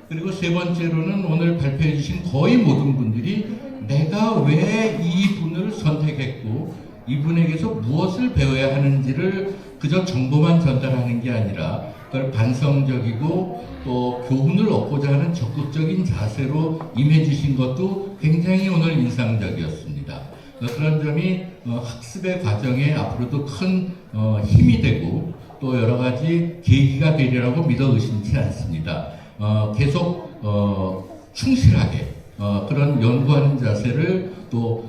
그리고 세 번째로는 오늘 발표해 주신 거의 모든 분들이 내가 왜 이분을 선택했고 이분에게서 무엇을 배워야 하는지를 그저 정보만 전달하는 게 아니라 그걸 반성적이고 또 교훈을 얻고자 하는 적극적인 자세로 임해 주신 것도 굉장히 오늘 인상적이었습니다. 그런 점이 학습의 과정에 앞으로도 큰 힘이 되고 또 여러 가지 계기가 되리라고 믿어 의심치 않습니다. 계속 충실하게 그런 연구하는 자세를 또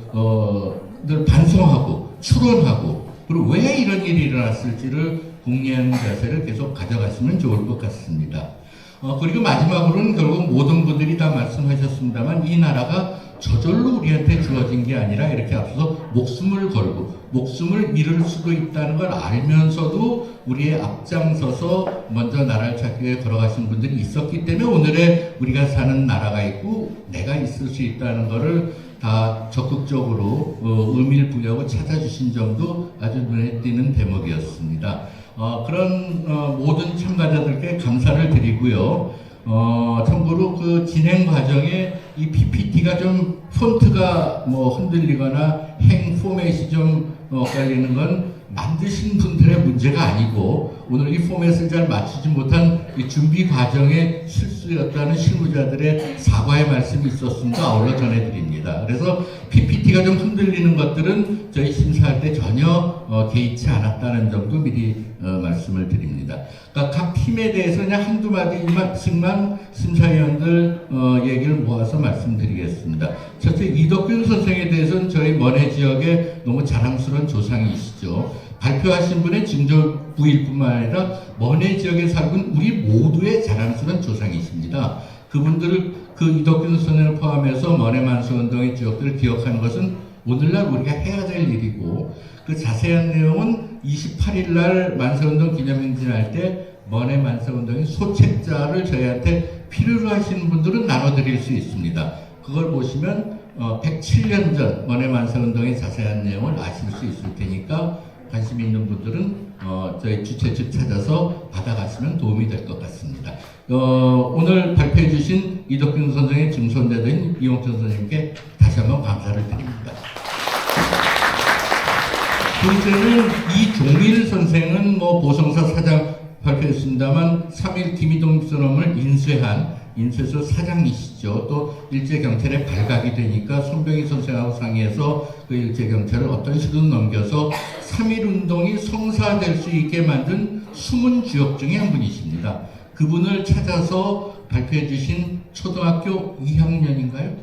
늘 반성하고 추론하고 그리고 왜 이런 일이 일어났을지를 궁리하는 자세를 계속 가져가시면 좋을 것 같습니다. 그리고 마지막으로는 결국 모든 분들이 다 말씀하셨습니다만 이 나라가 저절로 우리한테 주어진 게 아니라 이렇게 앞서서 목숨을 걸고 목숨을 잃을 수도 있다는 걸 알면서도 우리의 앞장서서 먼저 나라를 찾기 위해 걸어가신 분들이 있었기 때문에 오늘의 우리가 사는 나라가 있고 내가 있을 수 있다는 것을 다 적극적으로 의미를 부여하고 찾아주신 점도 아주 눈에 띄는 대목이었습니다. 그런 모든 참가자들께 감사를 드리고요. 참고로 그 진행 과정에 이 PPT가 좀 폰트가 흔들리거나 행 포맷이 좀 엇갈리는 건 만드신 분들의 문제가 아니고 오늘 이 포맷을 잘 맞추지 못한 이 준비 과정의 실수였다는 실무자들의 사과의 말씀이 있었습니다. 아울러 전해드립니다. 그래서 PPT가 좀 흔들리는 것들은 저희 심사할 때 전혀 개의치 않았다는 점도 미리 말씀을 드립니다. 그러니까 각 팀에 대해서 그냥 한두 마디씩만 심사위원들 얘기를 모아서 말씀드리겠습니다. 첫째, 이덕균 선생에 대해서는 저희 먼해 지역에 너무 자랑스러운 조상이시죠. 발표하신 분의 증조부일 뿐만 아니라 먼해 지역에 살고 있는 우리 모두의 자랑스러운 조상이십니다. 그분들을 그 이덕균 선생을 포함해서 먼해 만세운동의 지역들을 기억하는 것은 오늘날 우리가 해야 될 일이고 그 자세한 내용은 28일 날 만세운동 기념행진할 때 먼해 만세운동의 소책자를 저희한테 필요로 하시는 분들은 나눠드릴 수 있습니다. 그걸 보시면 107년 전 먼해 만세운동의 자세한 내용을 아실 수 있을 테니까 관심 있는 분들은 저희 주최 측 찾아서 받아가시면 도움이 될 것 같습니다. 오늘 발표해 주신 이덕균 선생의 증손대대인 이용천 선생님께 다시 한번 감사를 드립니다. 둘째는 이종일 선생은 보성사 사장 발표했습니다만 3.1 김이동선언을 인쇄해서 사장이시죠. 또 일제경찰에 발각이 되니까 손병희 선생하고 상의해서 그 일제경찰을 어떤 식으로 넘겨서 3.1운동이 성사될 수 있게 만든 숨은 주역 중에 한 분이십니다. 그분을 찾아서 발표해 주신 초등학교 2학년인가요?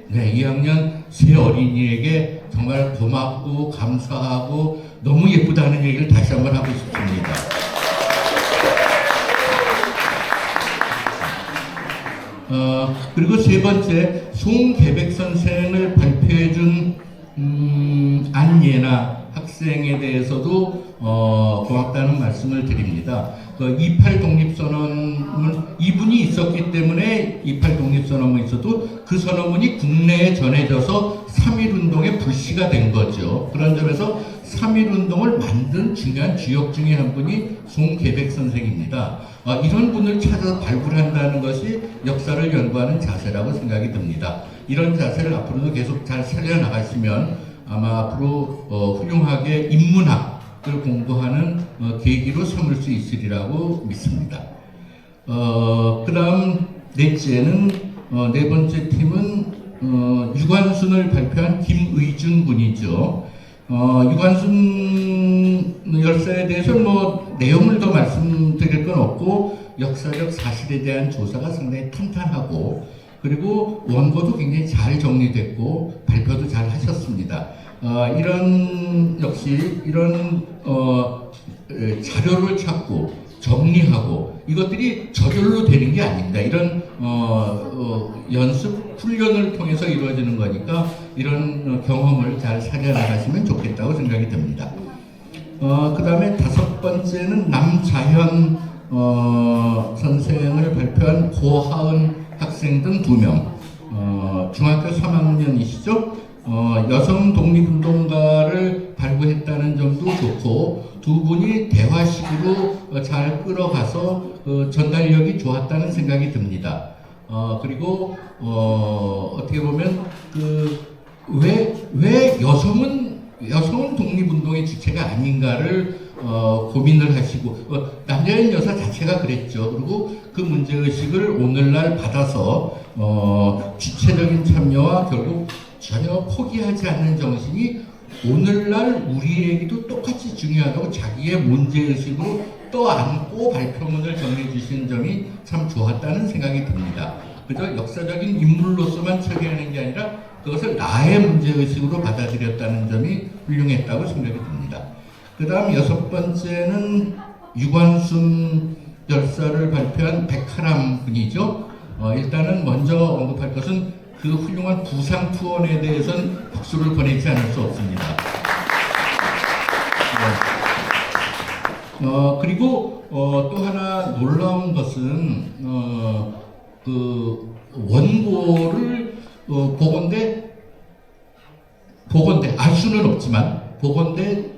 네, 2학년 세 어린이에게 정말 고맙고 감사하고 너무 예쁘다는 얘기를 다시 한번 하고 싶습니다. 그리고 세 번째, 송계백 선생을 발표해준 안예나 학생에 대해서도 고맙다는 말씀을 드립니다. 그 28 독립선언문 이분이 있었기 때문에 28 독립선언문이 있어도 그 선언문이 국내에 전해져서 3.1운동의 불씨가 된 거죠. 그런 점에서 3.1운동을 만든 중요한 주역 중에 한 분이 송계백 선생입니다. 이런 분을 찾아서 발굴한다는 것이 역사를 연구하는 자세라고 생각이 듭니다. 이런 자세를 앞으로도 계속 잘 살려나가시면 아마 앞으로 훌륭하게 인문학을 공부하는 계기로 삼을 수 있으리라고 믿습니다. 그 다음 넷째는 네 번째 팀은 유관순을 발표한 김의준 군이죠. 유관순 열사에 대해서는 내용을 더 말씀드릴 건 없고 역사적 사실에 대한 조사가 상당히 탄탄하고 그리고 원고도 굉장히 잘 정리됐고 발표도 잘 하셨습니다. 이런 자료를 찾고 정리하고 이것들이 저절로 되는 게 아닙니다. 이런 연습 훈련을 통해서 이루어지는 거니까 이런 경험을 잘 살려나가시면 좋겠다고 생각이 듭니다. 그 다음에 다섯 번째는 남자현 선생을 발표 발표한 고하은 학생 등 2명, 중학교 3학년이시죠. 여성 독립운동가를 발굴했다는 점도 좋고, 두 분이 대화식으로 잘 끌어가서 전달력이 좋았다는 생각이 듭니다. 그리고 어떻게 보면 왜 여성은 독립운동의 주체가 아닌가를 고민을 하시고, 남자인 여사 자체가 그랬죠. 그리고 그 문제의식을 오늘날 받아서 주체적인 참여와 결국 전혀 포기하지 않는 정신이 오늘날 우리에게도 똑같이 중요하다고 자기의 문제의식으로 떠안고 발표문을 정리해 주시는 점이 참 좋았다는 생각이 듭니다. 그저 역사적인 인물로서만 처리하는 게 아니라 그것을 나의 문제의식으로 받아들였다는 점이 훌륭했다고 생각이 듭니다. 그 다음 6번째는 유관순 열사를 발표한 백하람 군이죠. 일단은 먼저 언급할 것은 그 훌륭한 부상 투혼에 대해서는 박수를 보내지 않을 수 없습니다. 그리고 또 하나 놀라운 것은 그 원고를 보건대 알 수는 없지만 보건대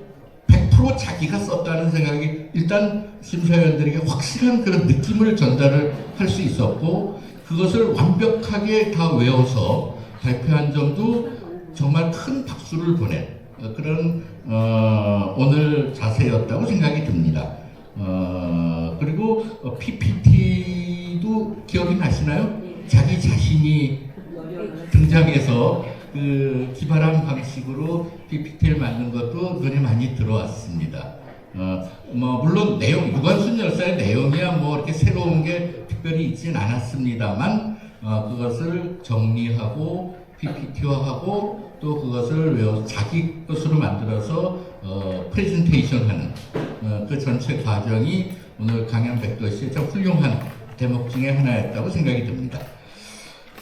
100% 자기가 썼다는 생각이 일단 심사위원들에게 확실한 그런 느낌을 전달을 할 수 있었고, 그것을 완벽하게 다 외워서 발표한 점도 정말 큰 박수를 보낸 그런 오늘 자세였다고 생각이 듭니다. 그리고 PPT도 기억이 나시나요? 자기 자신이 등장해서 그 기발한 방식으로 PPT를 만든 것도 눈에 많이 들어왔습니다. 물론 유관순 열사의 내용이야 뭐 이렇게 새로운 게 특별히 있진 않았습니다만, 그것을 정리하고 PPT화하고 또 그것을 외워서 자기 것으로 만들어서 프레젠테이션하는 그 전체 과정이 오늘 강연 백도시의 참 훌륭한 대목 중에 하나였다고 생각이 듭니다.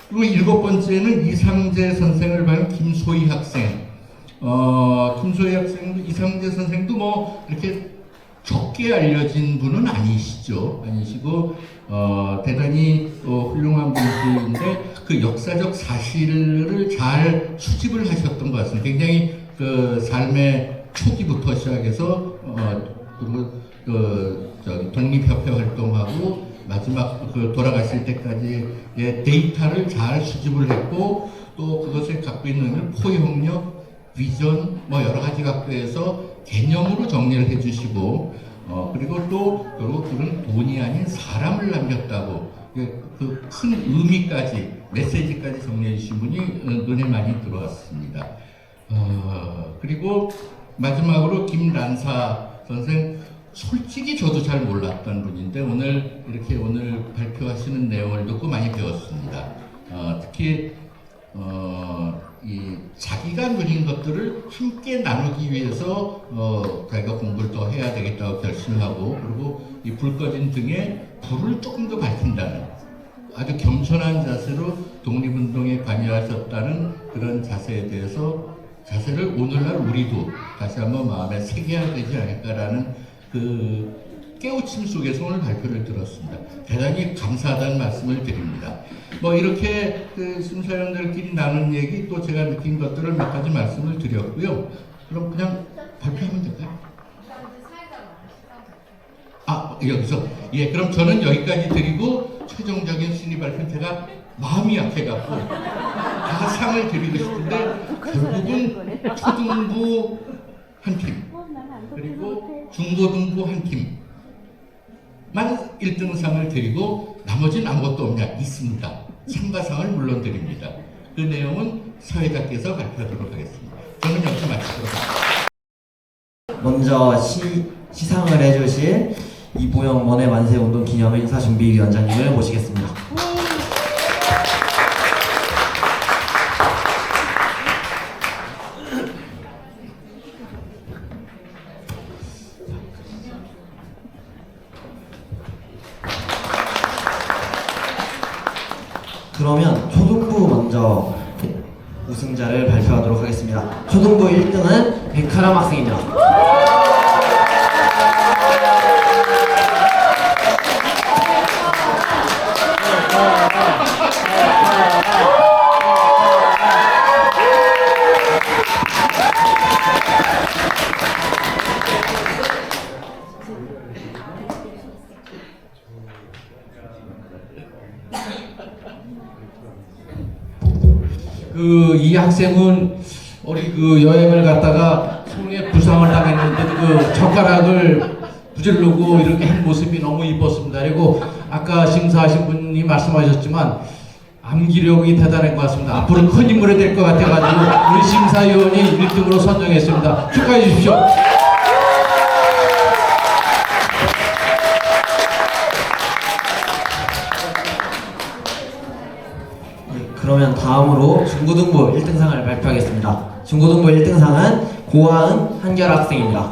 그리고 7번째는 이상재 선생을 받은 김소희 학생. 김소희 학생도 이상재 선생도 뭐 이렇게 적게 알려진 분은 아니시고 대단히 훌륭한 분이신데 그 역사적 사실을 잘 수집을 하셨던 것 같습니다. 굉장히 그 삶의 초기부터 시작해서 그리고 독립협회 활동하고 마지막 돌아가실 때까지의 데이터를 잘 수집을 했고, 또 그것을 갖고 있는 포용력, 비전, 뭐 여러 가지 각도에서 개념으로 정리를 해주시고, 그리고 또 결국 그런 돈이 아닌 사람을 남겼다고 그 큰 의미까지, 메시지까지 정리해 주신 분이 눈에 많이 들어왔습니다. 그리고 마지막으로 김란사 선생, 솔직히 저도 잘 몰랐던 분인데 오늘 발표하시는 내용을 듣고 많이 배웠습니다. 특히 이 자기가 누린 것들을 함께 나누기 위해서 자기가 공부를 더 해야 되겠다고 결심하고, 그리고 이 불 꺼진 등에 불을 조금 더 밝힌다는 아주 겸손한 자세로 독립운동에 관여하셨다는 그런 자세를 오늘날 우리도 다시 한번 마음에 새겨야 되지 않을까라는 그 깨우침 속에서 오늘 발표를 들었습니다. 대단히 감사하다는 말씀을 드립니다. 뭐 이렇게 그 심사위원들끼리 나눈 얘기, 또 제가 느낀 것들을 몇 가지 말씀을 드렸고요. 그럼 그냥 발표하면 될까요? 여기서 그럼 저는 여기까지 드리고 최종적인 순위 발표, 제가 마음이 약해갖고 다 상을 드리고 싶은데 결국은 초등부 한 팀, 그리고 중고등부 한 팀만 1등상을 드리고 나머지는 아무것도 없냐? 있습니다. 참가상을 물론 드립니다. 그 내용은 사회자께서 발표하도록 하겠습니다. 저는 여기서 마치도록 하겠습니다. 먼저 시상을 해주실 이보영 원해 만세 운동 기념 행사 준비위원장님을 모시겠습니다. 그러면 초등부 먼저 우승자를 발표하도록 하겠습니다. 초등부 1등은 백하람 학생입니다. 이 학생은 우리 여행을 갔다가 손에 부상을 당했는데 젓가락을 부질르고 이렇게 한 모습이 너무 이뻤습니다. 그리고 아까 심사하신 분이 말씀하셨지만 암기력이 대단한 것 같습니다. 앞으로 큰 인물이 될 것 같아가지고 우리 심사위원이 1등으로 선정했습니다. 축하해 주십시오. 그러면 다음으로 중고등부 1등상을 발표하겠습니다. 중고등부 1등상은 고아은 한결 학생입니다.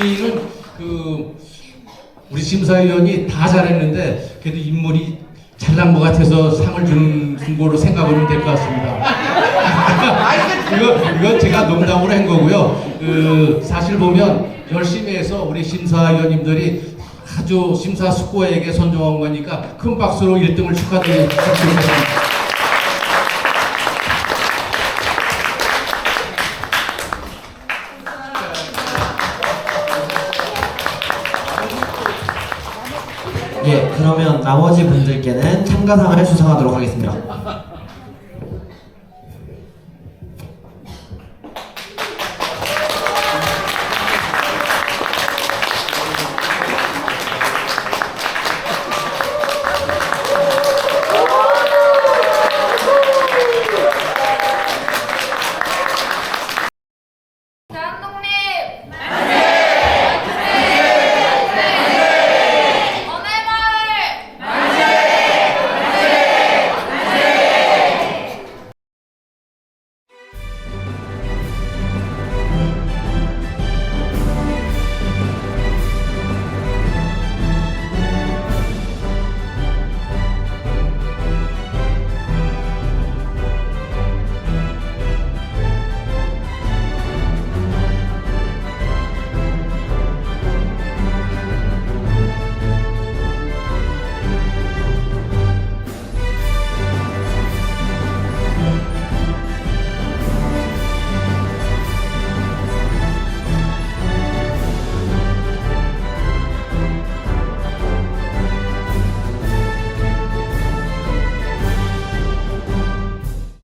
여기는 우리 심사위원이 다 잘했는데 그래도 인물이 잘난 것 같아서 상을 주는 거로 생각하면 될 것 같습니다. 이거 제가 농담으로 한 거고요. 사실 보면 열심히 해서 우리 심사위원님들이 아주 심사숙고에게 선정한 거니까 큰 박수로 1등을 축하드리겠습니다. 예, 그러면 나머지 분들께는 참가상을 수상하도록 하겠습니다.